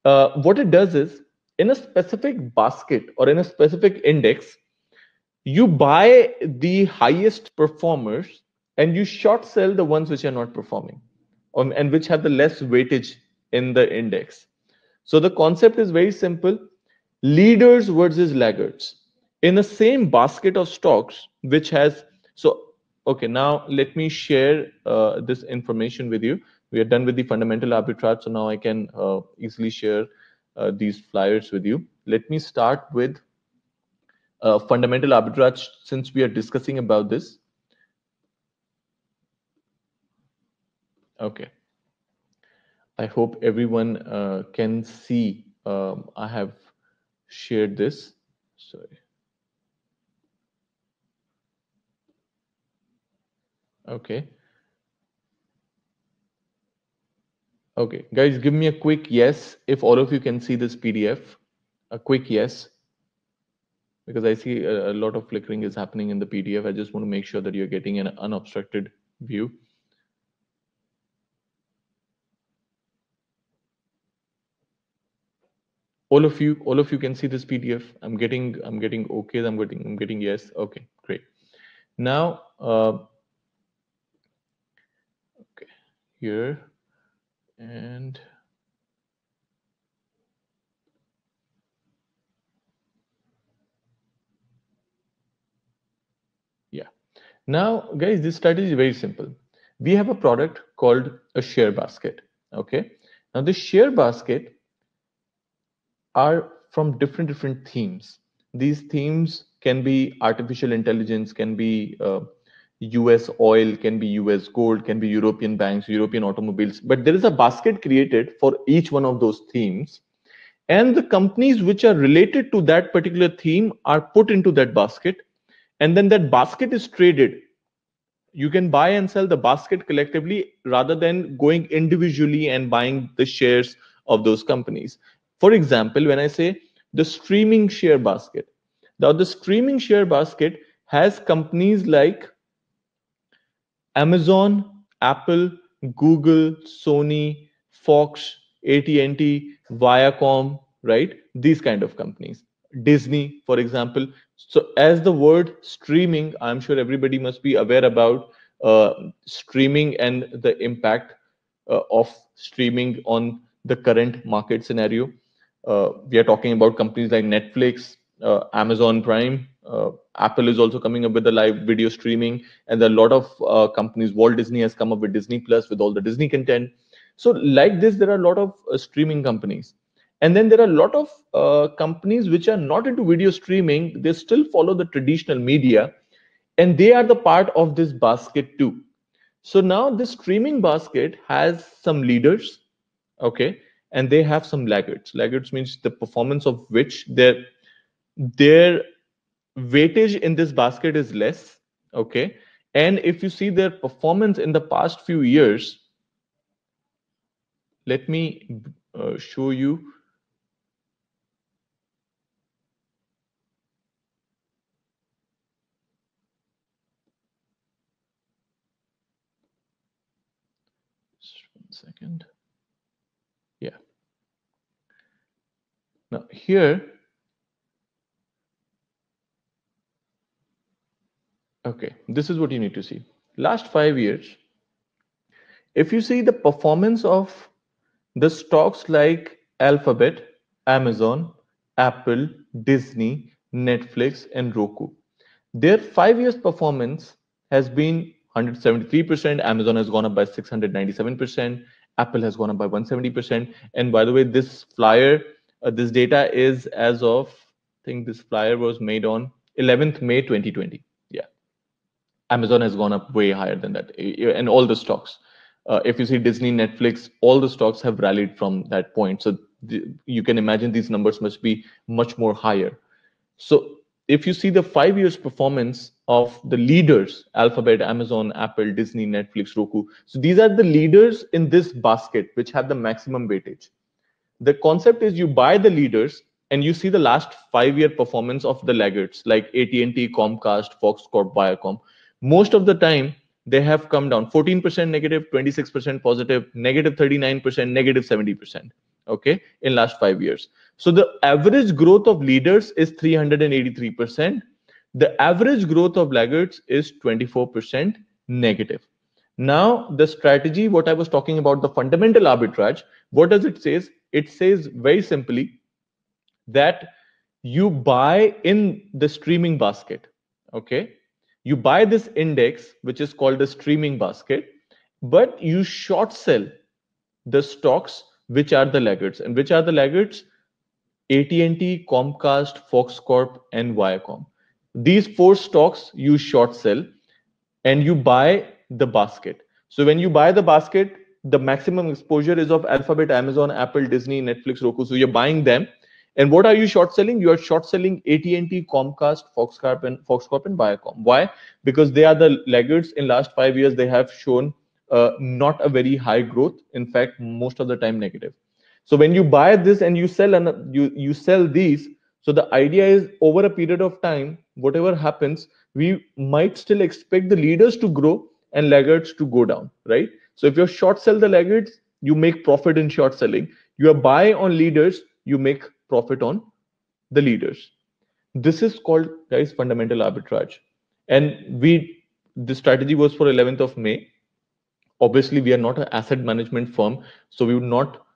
What it does is, in a specific basket or in a specific index, you buy the highest performers and you short sell the ones which are not performing, and which have the less weightage in the index. So the concept is very simple: leaders versus laggards in the same basket of stocks, which has so. Okay, now let me share this information with you. We are done with the fundamental arbitrage, so now I can easily share these flyers with you. Let me start with fundamental arbitrage since we are discussing about this. Okay, I hope everyone can see. I have shared this. Sorry. Okay. Okay, guys, give me a quick yes if all of you can see this PDF. A quick yes, because I see a lot of flickering is happening in the PDF. I just want to make sure that you're getting an unobstructed view. All of you can see this PDF. I'm getting okay. I'm getting yes. Okay, great. Now, okay, here and yeah. Now, guys, this strategy is very simple. We have a product called a share basket. Okay. Now, the share basket are from different themes. These themes can be artificial intelligence, can be US oil, can be US gold, can be European banks, European automobiles. But there is a basket created for each one of those themes. And the companies which are related to that particular theme are put into that basket. And then that basket is traded. You can buy and sell the basket collectively rather than going individually and buying the shares of those companies. For example, when I say the streaming share basket, now the streaming share basket has companies like Amazon, Apple, Google, Sony, Fox, AT&T, Viacom, right? These kind of companies. Disney, for example. So as the word streaming, I'm sure everybody must be aware about streaming and the impact of streaming on the current market scenario. We are talking about companies like Netflix, Amazon Prime. Apple is also coming up with the live video streaming, and there are a lot of companies. Walt Disney has come up with Disney Plus with all the Disney content. So, like this, there are a lot of streaming companies, and then there are a lot of companies which are not into video streaming. They still follow the traditional media, and they are the part of this basket too. So now this streaming basket has some leaders, okay, and they have some laggards. Laggards means the performance of which their weightage in this basket is less, okay. And if you see their performance in the past few years, let me show you. Just 1 second. Yeah. Now here, okay, this is what you need to see. Last 5 years, if you see the performance of the stocks like Alphabet, Amazon, Apple, Disney, Netflix, and Roku, their 5 years performance has been 173%. Amazon has gone up by 697%. Apple has gone up by 170%. And by the way, this flyer, this data is as of, I think this flyer was made on 11th May 2020. Yeah. Amazon has gone up way higher than that, and all the stocks. If you see Disney, Netflix, all the stocks have rallied from that point. So you can imagine these numbers must be much more higher. So if you see the 5 years performance of the leaders, Alphabet, Amazon, Apple, Disney, Netflix, Roku. So these are the leaders in this basket, which have the maximum weightage. The concept is you buy the leaders and you see the last 5 year performance of the laggards like AT&T, Comcast, Fox Corp, Viacom. Most of the time they have come down 14% negative, 26% positive, negative 39%, negative 70%. Okay, in last 5 years. So the average growth of leaders is 383%. The average growth of laggards is 24% negative. Now, the strategy, what I was talking about, the fundamental arbitrage, what does it say? It says very simply that you buy in the streaming basket. Okay. You buy this index, which is called the streaming basket, but you short sell the stocks which are the laggards. And which are the laggards? AT&T, Comcast, Fox Corp, and Viacom. These four stocks you short sell and you buy the basket. So when you buy the basket, the maximum exposure is of Alphabet, Amazon, Apple, Disney, Netflix, Roku. So you're buying them. And what are you short selling? You are short selling AT&T, Comcast, Fox Corp, and Viacom. Why? Because they are the laggards. In last 5 years, they have shown not a very high growth. In fact, most of the time negative. So when you buy this and you sell and you sell these, so the idea is over a period of time, whatever happens, we might still expect the leaders to grow and laggards to go down, right? So if you short sell the laggards, you make profit in short selling. You are buy on leaders, you make profit on the leaders. This is called, guys, fundamental arbitrage. And the strategy was for 11th of May. Obviously, we are not an asset management firm, so we would not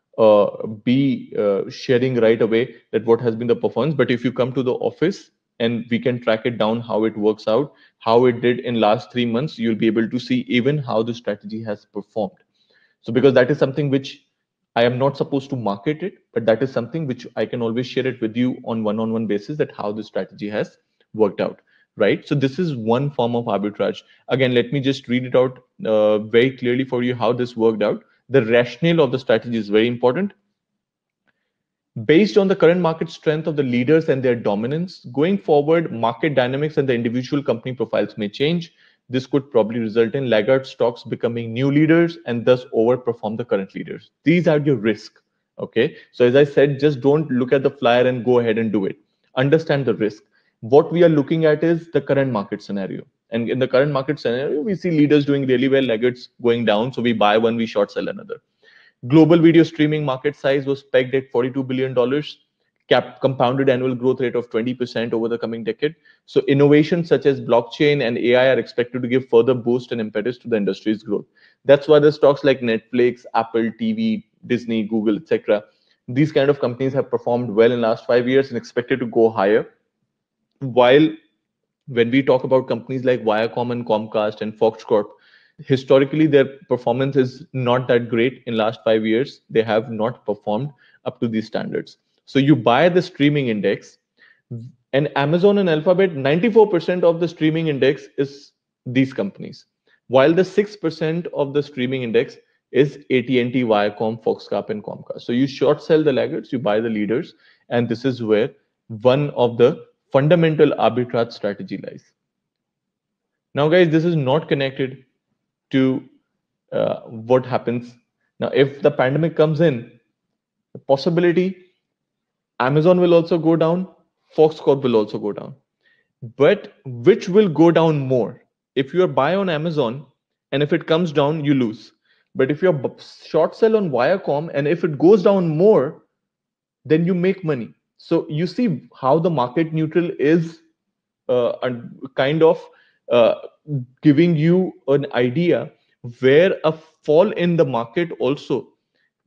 be sharing right away that what has been the performance. But if you come to the office, and we can track it down how it works out, how it did in last 3 months. You'll be able to see even how the strategy has performed. So because that is something which I am not supposed to market it, but that is something which I can always share it with you on one-on-one basis, that how the strategy has worked out, right? So this is one form of arbitrage. Again, let me just read it out very clearly for you how this worked out. The rationale of the strategy is very important. Based on the current market strength of the leaders and their dominance, going forward, market dynamics and the individual company profiles may change. This could probably result in laggard stocks becoming new leaders and thus overperform the current leaders. These are your risk. Okay. So as I said, just don't look at the flyer and go ahead and do it. Understand the risk. What we are looking at is the current market scenario. And in the current market scenario, we see leaders doing really well, laggards going down. So we buy one, we short sell another. Global video streaming market size was pegged at $42 billion, compounded annual growth rate of 20% over the coming decade. So innovations such as blockchain and AI are expected to give further boost and impetus to the industry's growth. That's why the stocks like Netflix, Apple TV, Disney, Google, etc., these kind of companies have performed well in the last 5 years and expected to go higher. While when we talk about companies like Viacom and Comcast and Fox Corp, historically their performance is not that great in last 5 years. They have not performed up to these standards. So you buy the streaming index, and Amazon and Alphabet, 94% of the streaming index is these companies, while the 6% of the streaming index is AT&T, Viacom, Foxcorp, and Comcast. So you short sell the laggards, you buy the leaders, and this is where one of the fundamental arbitrage strategy lies. Now, guys, this is not connected to what happens now. If the pandemic comes in, the possibility Amazon will also go down, Foxcorp will also go down. But which will go down more? If you are buy on Amazon and if it comes down, you lose. But if you're short sell on Viacom and if it goes down more, then you make money. So you see how the market neutral is kind of giving you an idea where a fall in the market also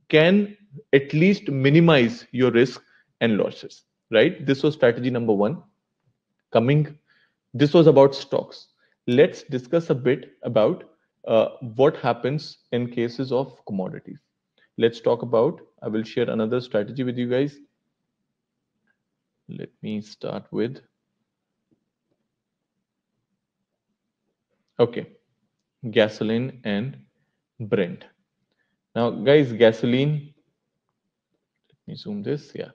can at least minimize your risk and losses, right? This was strategy number one. This was about stocks. Let's discuss a bit about what happens in cases of commodities. Let's talk about, I will share another strategy with you guys. Let me start with, okay, gasoline and Brent. Now, guys, gasoline, let me zoom this. Yeah,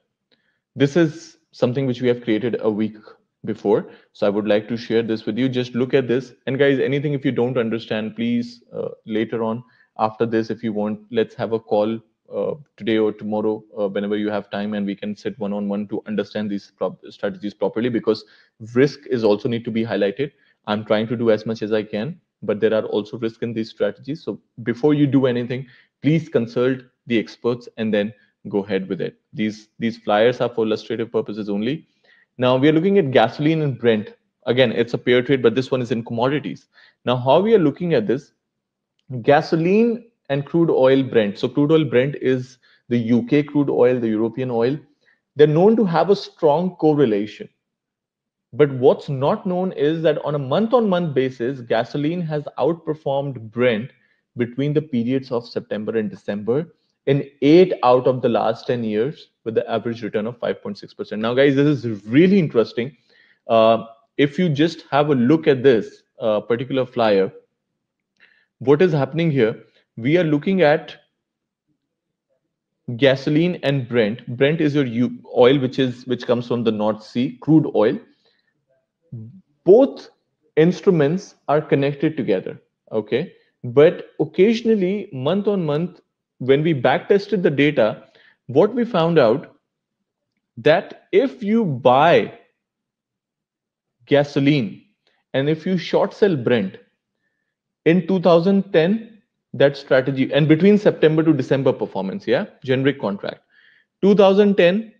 this is something which we have created a week before. So I would like to share this with you. Just look at this. And guys, anything if you don't understand, please later on after this, if you want, let's have a call today or tomorrow, whenever you have time, and we can sit one-on-one to understand these strategies properly, because risk is also need to be highlighted. I'm trying to do as much as I can, but there are also risks in these strategies. So before you do anything, please consult the experts and then go ahead with it. These flyers are for illustrative purposes only. Now we are looking at gasoline and Brent. Again, it's a pair trade, but this one is in commodities. Now, how we are looking at this, gasoline and crude oil Brent. So crude oil Brent is the UK crude oil, the European oil. They're known to have a strong correlation. But what's not known is that on a month-on-month basis, gasoline has outperformed Brent between the periods of September and December in 8 out of the last 10 years with the average return of 5.6%. Now, guys, this is really interesting. If you just have a look at this particular flyer, what is happening here? We are looking at gasoline and Brent. Brent is your oil, which comes from the North Sea, crude oil. Both instruments are connected together, okay? But occasionally, month on month, when we backtested the data, what we found out that if you buy gasoline and if you short sell Brent in 2010, that strategy, and between September to December performance, yeah, generic contract, 2010,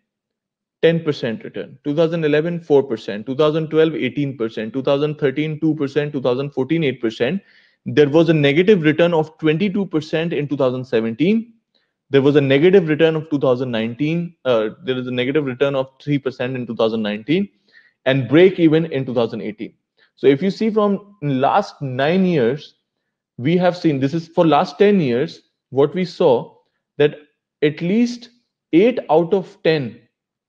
10% return, 2011, 4%, 2012, 18%, 2013, 2%, 2014, 8%. There was a negative return of 22% in 2017. There was a negative return of 2019. There is a negative return of 3% in 2019. and break even in 2018. So if you see from last 9 years, we have seen, this is for last 10 years, what we saw that at least 8 out of 10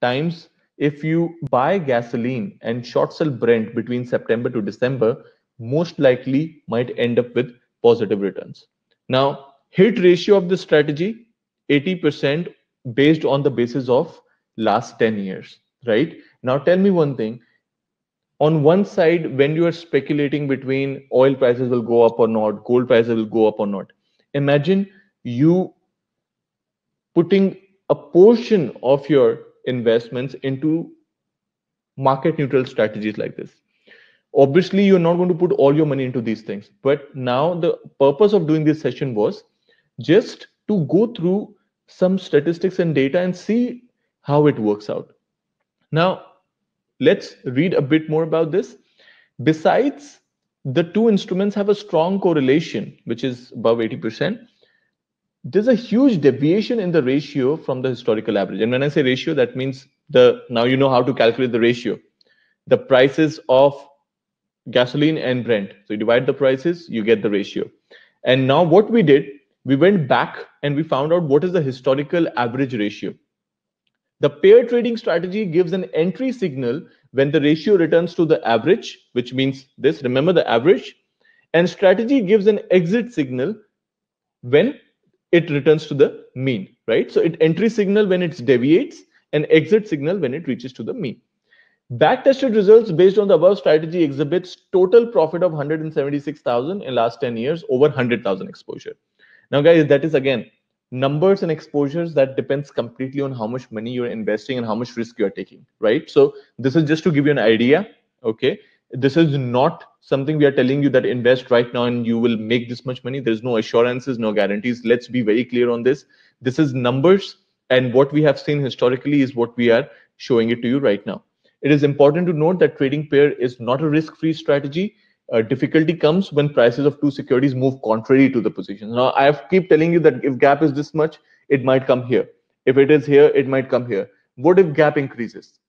times, if you buy gasoline and short sell Brent between September to December, most likely might end up with positive returns. Now, hit ratio of this strategy, 80% based on the basis of last 10 years, right? Now, tell me one thing. On one side, when you are speculating between oil prices will go up or not, gold prices will go up or not, imagine you putting a portion of your investments into market neutral strategies like this. Obviously, you're not going to put all your money into these things. But now the purpose of doing this session was just to go through some statistics and data and see how it works out. Now, let's read a bit more about this. Besides, the two instruments have a strong correlation, which is above 80%. There's a huge deviation in the ratio from the historical average. And when I say ratio, that means now you know how to calculate the ratio. The prices of gasoline and Brent. So you divide the prices, you get the ratio. And now what we did, we went back and we found out what is the historical average ratio. The pair trading strategy gives an entry signal when the ratio returns to the average, which means this, remember the average, and strategy gives an exit signal when it returns to the mean, right? So it entry signal when it deviates and exit signal when it reaches to the mean. Backtested results based on the above strategy exhibits total profit of 176,000 in last 10 years over 100,000 exposure. Now, guys, that is again numbers and exposures that depends completely on how much money you're investing and how much risk you're taking, right? So this is just to give you an idea, okay? This is not something we are telling you that invest right now and you will make this much money. There's no assurances, no guarantees. Let's be very clear on this. This is numbers, and what we have seen historically is what we are showing it to you right now. It is important to note that trading pair is not a risk-free strategy. Difficulty comes when prices of two securities move contrary to the positions. Now, I have keep telling you that if gap is this much, it might come here. If it is here, it might come here. What if gap increases,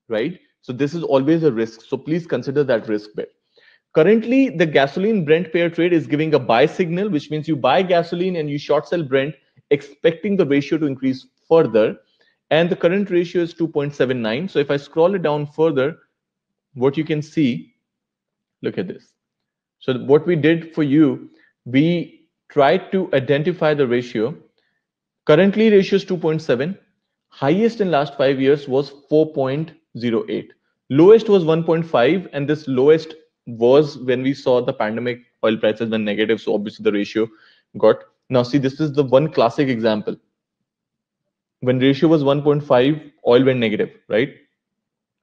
right? So this is always a risk. So please consider that risk bit. Currently, the gasoline Brent pair trade is giving a buy signal, which means you buy gasoline and you short sell Brent, expecting the ratio to increase further. And the current ratio is 2.79. So if I scroll it down further, what you can see, look at this. So what we did for you, we tried to identify the ratio. Currently, ratio is 2.7. Highest in last 5 years was 4.08. Lowest was 1.5, and this lowest was when we saw the pandemic oil prices went negative. So obviously the ratio got. Now see, this is the one classic example. When ratio was 1.5, oil went negative, right?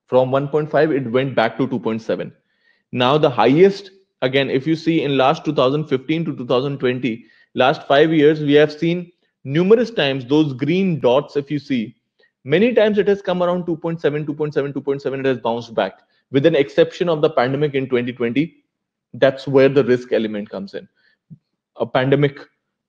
From 1.5, it went back to 2.7. Now the highest, again, if you see in last 2015 to 2020, last 5 years, we have seen numerous times those green dots, if you see, many times it has come around 2.7, 2.7, 2.7, it has bounced back. With an exception of the pandemic in 2020, that's where the risk element comes in. A pandemic,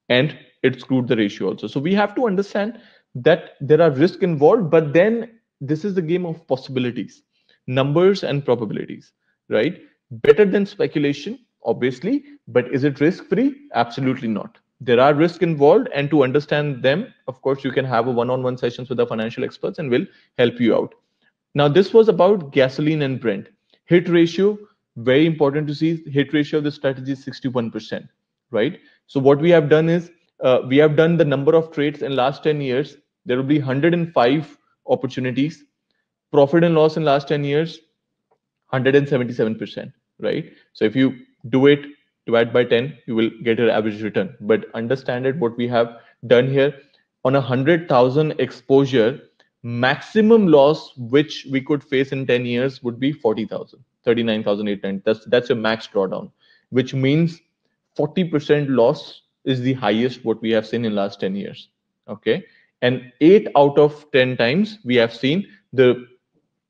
and it screwed the ratio also. So we have to understand that there are risks involved, but then this is the game of possibilities, numbers and probabilities, right? Better than speculation, obviously, but is it risk-free? Absolutely not. There are risks involved, and to understand them, of course, you can have a one-on-one sessions with the financial experts and will help you out. Now, this was about gasoline and Brent. Hit ratio, very important to see. Hit ratio of the strategy is 61%, right? So what we have done is, we have done the number of trades in last 10 years. There will be 105 opportunities. Profit and loss in last 10 years, 177%, right? So if you do it, divide by 10, you will get your average return. But understand it, what we have done here, on 100,000 exposure, maximum loss which we could face in 10 years would be 40,000, 39,890. That's your max drawdown, which means 40% loss is the highest what we have seen in last 10 years. Okay. And 8 out of 10 times we have seen the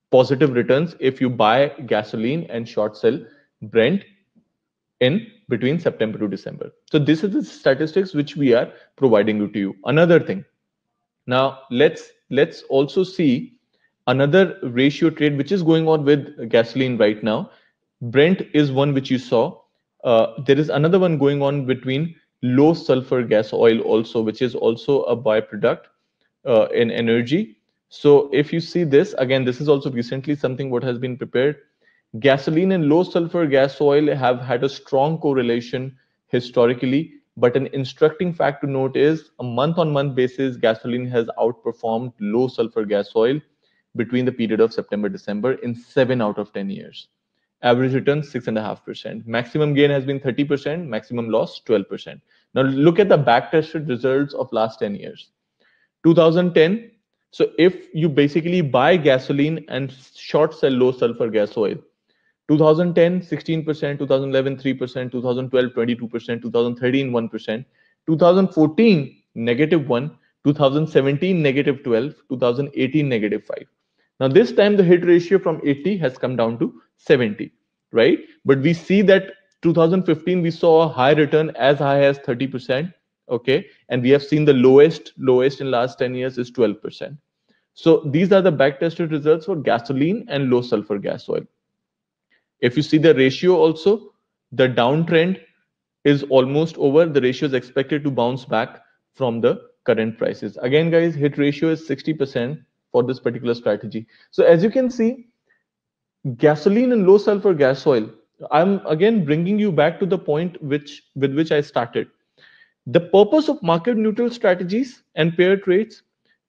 positive returns if you buy gasoline and short sell Brent in between September to December. So this is the statistics which we are providing to you. Another thing. Now let's also see Another ratio trade which is going on with gasoline right now, Brent is one which you saw. There is another one going on between low sulfur gas oil also, which is also a byproduct in energy. So if you see this, again, this is also recently something what has been prepared. Gasoline and low sulfur gas oil have had a strong correlation historically, but an instructing fact to note is a month on month basis, gasoline has outperformed low sulfur gas oil between the period of September December in 7 out of 10 years. Average return 6.5%. Maximum gain has been 30%, maximum loss 12%. Now look at the backtested results of last 10 years. 2010, so if you basically buy gasoline and short sell low sulfur gas oil, 2010 16%, 2011 3%, 2012 22%, 2013 1%, 2014 -1, 2017 -12, 2018 -5. Now this time the hit ratio from 80 has come down to 70, right? But we see that 2015 we saw a high return as high as 30%, okay, and we have seen the lowest in last 10 years is 12%. So these are the back tested results for gasoline and low sulfur gas oil. If you see the ratio also, the downtrend is almost over. The ratio is expected to bounce back from the current prices. Again, guys, hit ratio is 60% for this particular strategy. So as you can see, gasoline and low sulfur gas oil, I'm again bringing you back to the point with which I started. The purpose of market neutral strategies and pair trades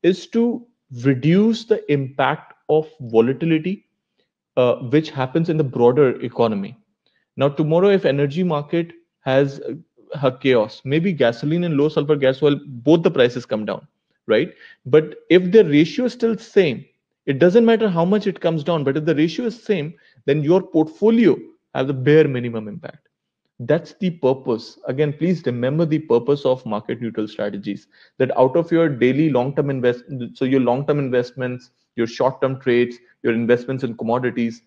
is to reduce the impact of volatility which happens in the broader economy. Now, tomorrow, if energy market has a chaos, maybe gasoline and low sulfur gas oil, both the prices come down, right? But if the ratio is still same, it doesn't matter how much it comes down, but if the ratio is same, then your portfolio have the bare minimum impact. That's the purpose. Again, please remember the purpose of market neutral strategies, that out of your daily long-term investment, so your long-term investments, your short-term trades, your investments in commodities,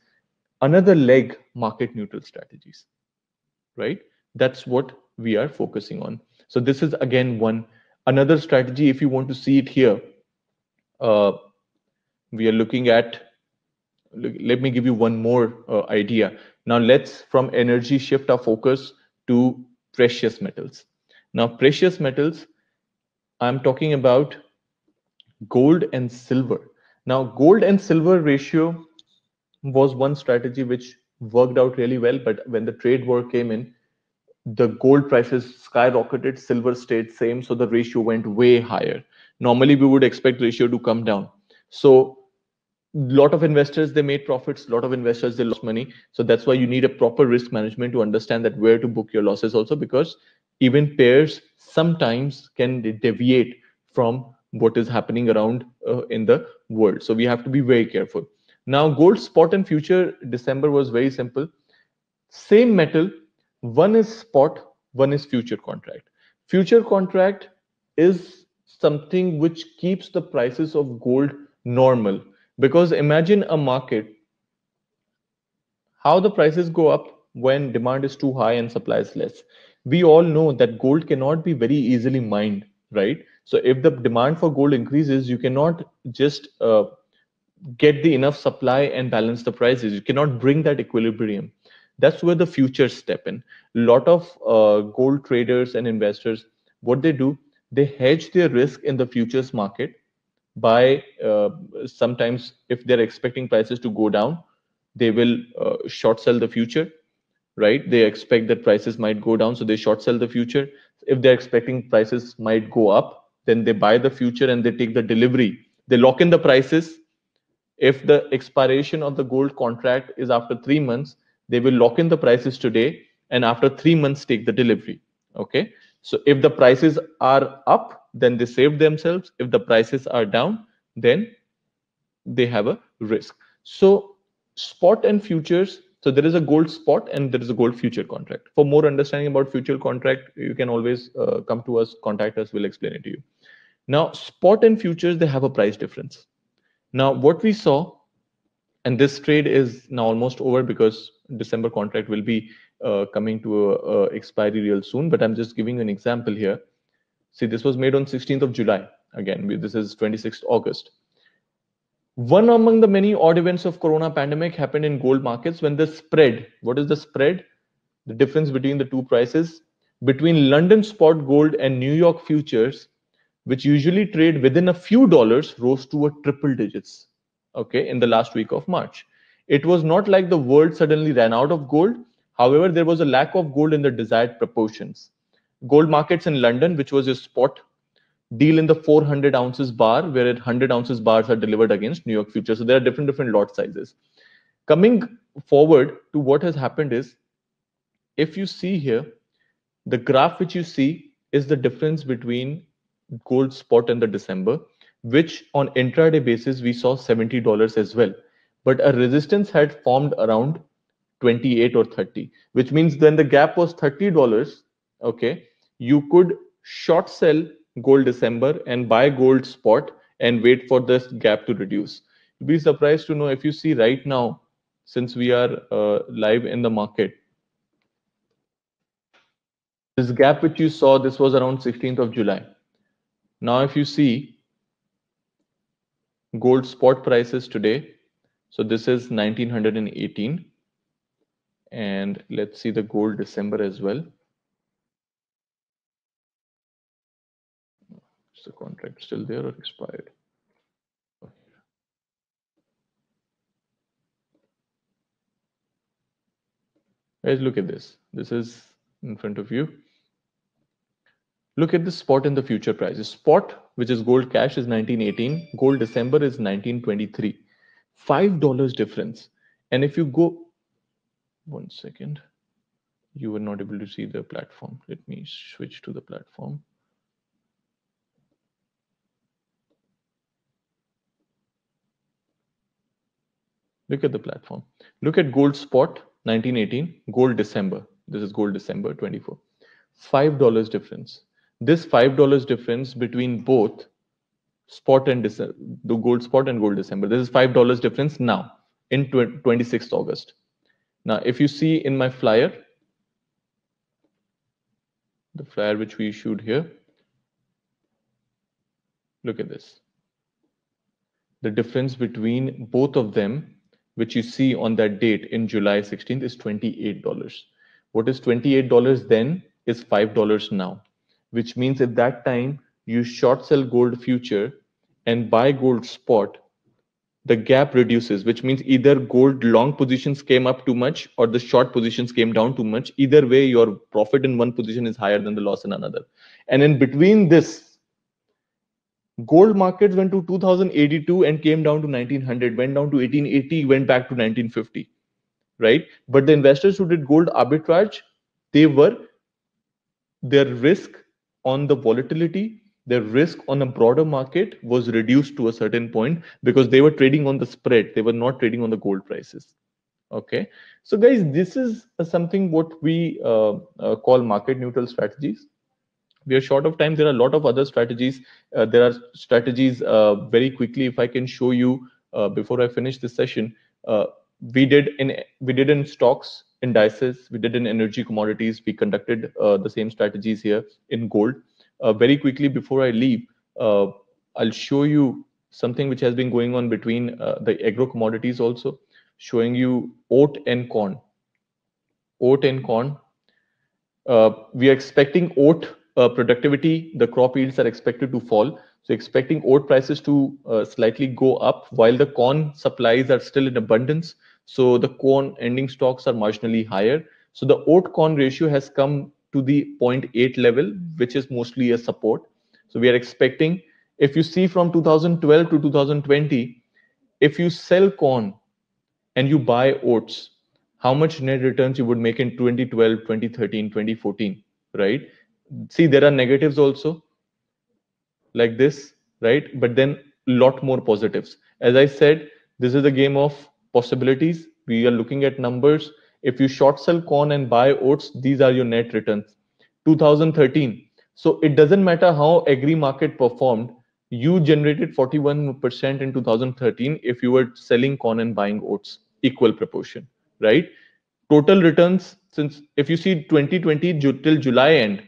another leg, market neutral strategies, right? That's what we are focusing on. So this is again one. Another strategy, if you want to see it here, we are looking at, let me give you one more idea. Now let's from energy shift our focus to precious metals. Now precious metals, I'm talking about gold and silver. Now gold and silver ratio was one strategy which worked out really well, but when the trade war came in, the gold prices skyrocketed, silver stayed same, so the ratio went way higher. Normally we would expect ratio to come down. So lot of investors, they made profits, lot of investors, they lost money. So that's why you need a proper risk management to understand that where to book your losses also, because even pairs sometimes can deviate from what is happening around in the world. So we have to be very careful. Now gold spot and future December was very simple. Same metal, one is spot, one is future contract. Future contract is something which keeps the prices of gold normal. Because imagine a market, how the prices go up when demand is too high and supply is less. We all know that gold cannot be very easily mined, right? So if the demand for gold increases, you cannot just get the enough supply and balance the prices. You cannot bring that equilibrium. That's where the futures step in. A lot of gold traders and investors, what they do, they hedge their risk in the futures market by sometimes if they're expecting prices to go down, they will short sell the future, right? They expect that prices might go down, so they short sell the future. If they're expecting prices might go up, then they buy the future and they take the delivery. They lock in the prices. If the expiration of the gold contract is after 3 months, they will lock in the prices today and after 3 months take the delivery. Okay, so if the prices are up, then they save themselves. If the prices are down, then they have a risk. So spot and futures, so there is a gold spot and there is a gold future contract. For more understanding about future contract, you can always come to us, contact us, we'll explain it to you. Now spot and futures, they have a price difference. Now what we saw, and this trade is now almost over because December contract will be coming to a expiry real soon, but I'm just giving an example here. See, this was made on 16th of July. Again, this is 26th August. One among the many odd events of corona pandemic happened in gold markets when the spread, what is the spread? The difference between the two prices between London spot gold and New York futures, which usually trade within a few dollars, rose to a triple digits. Okay, in the last week of March. It was not like the world suddenly ran out of gold. However, there was a lack of gold in the desired proportions. Gold markets in London, which was a spot, deal in the 400 ounces bar, where 100 ounces bars are delivered against New York futures. So there are different lot sizes. Coming forward to what has happened is, if you see here, the graph which you see is the difference between gold spot and the December, which on intraday basis we saw $70 as well. But a resistance had formed around 28 or 30, which means when the gap was $30, okay, you could short sell gold December and buy gold spot and wait for this gap to reduce. You'll be surprised to know, if you see right now, since we are live in the market, this gap which you saw, this was around 16th of July. Now, if you see gold spot prices today, so this is 1918, and let's see the gold December as well. Is the contract still there or expired? Guys, look at this. This is in front of you. Look at the spot and the future prices. Spot, which is gold cash, is 1918. Gold December is 1923. $5 difference. And if you go, 1 second, you were not able to see the platform. Let me switch to the platform. Look at the platform. Look at gold spot 1918, gold December. This is gold December 24. $5 difference. This $5 difference between both spot and December, the gold spot and gold December. This is $5 difference now in 26th August. Now, if you see in my flyer, the flyer which we issued here, look at this. The difference between both of them, which you see on that date in July 16th, is $28. What is $28 then is $5 now, which means at that time you short sell gold future and buy gold spot, the gap reduces, which means either gold long positions came up too much or the short positions came down too much. Either way, your profit in one position is higher than the loss in another. And in between this, gold markets went to 2082 and came down to 1900, went down to 1880, went back to 1950, right? But the investors who did gold arbitrage, their risk on the volatility, their risk on a broader market was reduced to a certain point because they were trading on the spread. They were not trading on the gold prices. Okay. So guys, this is something what we call market neutral strategies. We are short of time. There are a lot of other strategies. There are strategies very quickly. If I can show you before I finish this session, we did in stocks, indices, we did in energy commodities. We conducted the same strategies here in gold. Very quickly before I leave, I'll show you something which has been going on between the agro commodities also, showing you oat and corn. Oat and corn. We are expecting oat productivity, the crop yields are expected to fall. So expecting oat prices to slightly go up while the corn supplies are still in abundance. So the corn ending stocks are marginally higher. So the oat corn ratio has come to the 0.8 level, which is mostly a support. So we are expecting, if you see from 2012 to 2020, if you sell corn and you buy oats, how much net returns you would make in 2012, 2013, 2014, right? See, there are negatives also like this, right? But then a lot more positives. As I said, this is a game of possibilities. We are looking at numbers. If you short sell corn and buy oats, these are your net returns. 2013. So it doesn't matter how agri market performed. You generated 41% in 2013 if you were selling corn and buying oats, equal proportion, right? Total returns, since if you see 2020 till July end,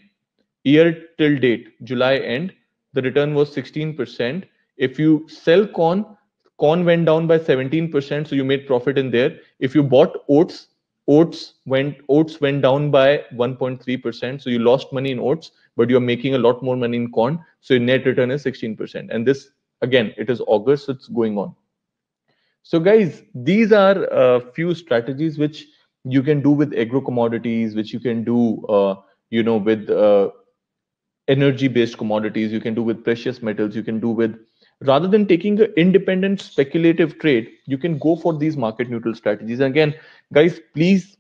year till date, July end, the return was 16%. If you sell corn, Corn went down by 17%, so you made profit in there. If you bought oats, oats went down by 1.3%, so you lost money in oats, but you're making a lot more money in corn, so your net return is 16%. And this, again, it is August, so it's going on. So guys, these are a few strategies which you can do with agro commodities, which you can do with energy based commodities, you can do with precious metals, you can do with, rather than taking an independent speculative trade, you can go for these market neutral strategies. And again, guys, please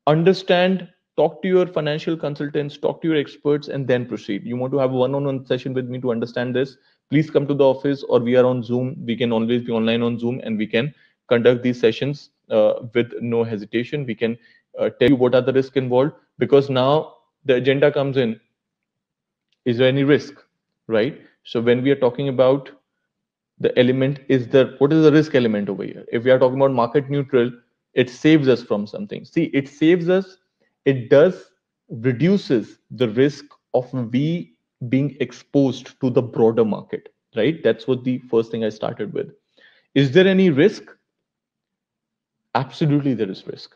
understand, talk to your financial consultants, talk to your experts, and then proceed. You want to have a one-on-one session with me to understand this, please come to the office, or we are on Zoom. We can always be online on Zoom, and we can conduct these sessions with no hesitation. We can tell you what are the risks involved, because now the agenda comes in, is there any risk, right? So when we are talking about the element, is there, what is the risk element over here? If we are talking about market neutral, it saves us from something. See, it saves us, it does reduces the risk of we being exposed to the broader market, right? That's what the first thing I started with. Is there any risk? Absolutely, there is risk.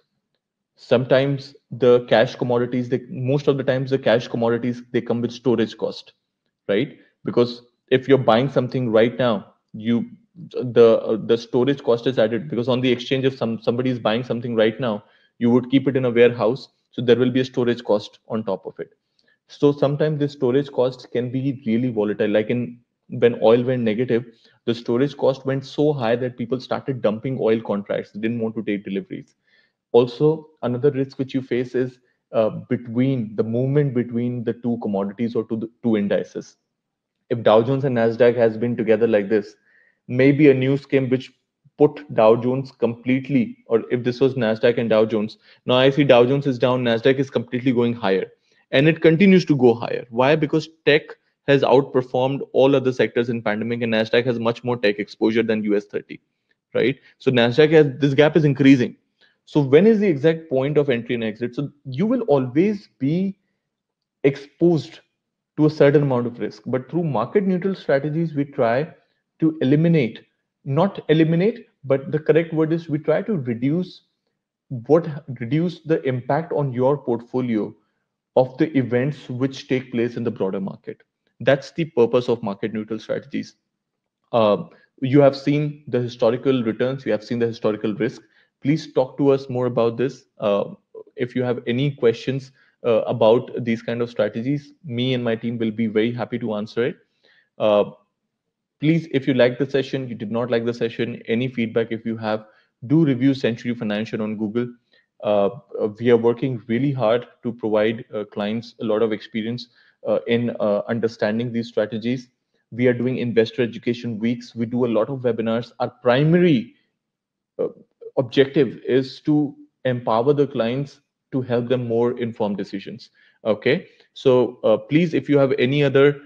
Sometimes the cash commodities, most of the times the cash commodities, they come with storage cost, right? Because if you're buying something right now, the storage cost is added, because on the exchange, if somebody is buying something right now, you would keep it in a warehouse, so there will be a storage cost on top of it. So sometimes the storage cost can be really volatile, like in when oil went negative, the storage cost went so high that people started dumping oil contracts, they didn't want to take deliveries. Also, another risk which you face is between the movement between the two commodities, or the two indices. If Dow Jones and Nasdaq has been together like this, maybe a news came which put Dow Jones completely, or if this was Nasdaq and Dow Jones, now I see Dow Jones is down, Nasdaq is completely going higher, and it continues to go higher. Why? Because tech has outperformed all other sectors in pandemic, and Nasdaq has much more tech exposure than US 30, right? So Nasdaq has, this gap is increasing. So when is the exact point of entry and exit? So you will always be exposed to a certain amount of risk, but through market neutral strategies, we try to eliminate, not eliminate, but the correct word is we try to reduce the impact on your portfolio of the events which take place in the broader market. That's the purpose of market neutral strategies. uh, you have seen the historical returns, you have seen the historical risk. Please talk to us more about this. If you have any questions about these kind of strategies, me and my team will be very happy to answer it. Uh, Please, if you like the session, you did not like the session, any feedback if you have, do review Century Financial on Google. We are working really hard to provide clients a lot of experience in understanding these strategies. We are doing investor education weeks. We do a lot of webinars. Our primary uh, objective is to empower the clients to help them more informed decisions. Okay, so please, if you have any other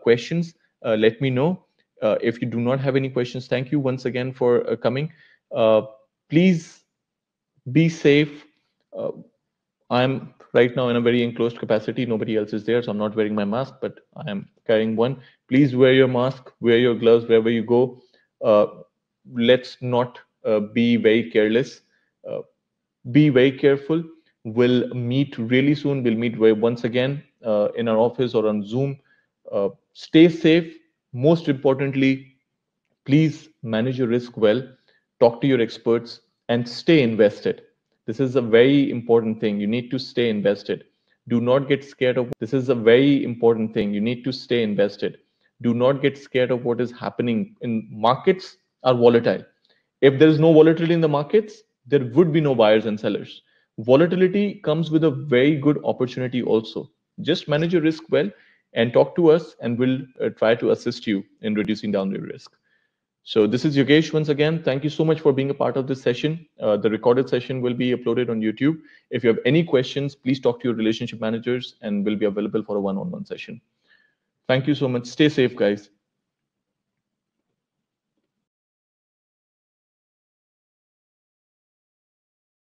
questions, let me know. If you do not have any questions, thank you once again for coming. uh, please be safe. uh, I'm right now in a very enclosed capacity. Nobody else is there, so I'm not wearing my mask, but I am carrying one. Please wear your mask, wear your gloves wherever you go. Uh, let's not be very careless. Uh, be very careful. We'll meet really soon. We'll meet once again in our office or on Zoom. Stay safe. Most importantly, please manage your risk well, talk to your experts, and stay invested. This is a very important thing. You need to stay invested. Do not get scared of this is a very important thing. You need to stay invested. Do not get scared of what is happening in markets are volatile. If there is no volatility in the markets, there would be no buyers and sellers. Volatility comes with a very good opportunity also. Just manage your risk well and talk to us, and we'll try to assist you in reducing down your risk. So this is Yogesh once again. Thank you so much for being a part of this session. The recorded session will be uploaded on YouTube. If you have any questions, please talk to your relationship managers, and we'll be available for a one-on-one session. Thank you so much. Stay safe, guys.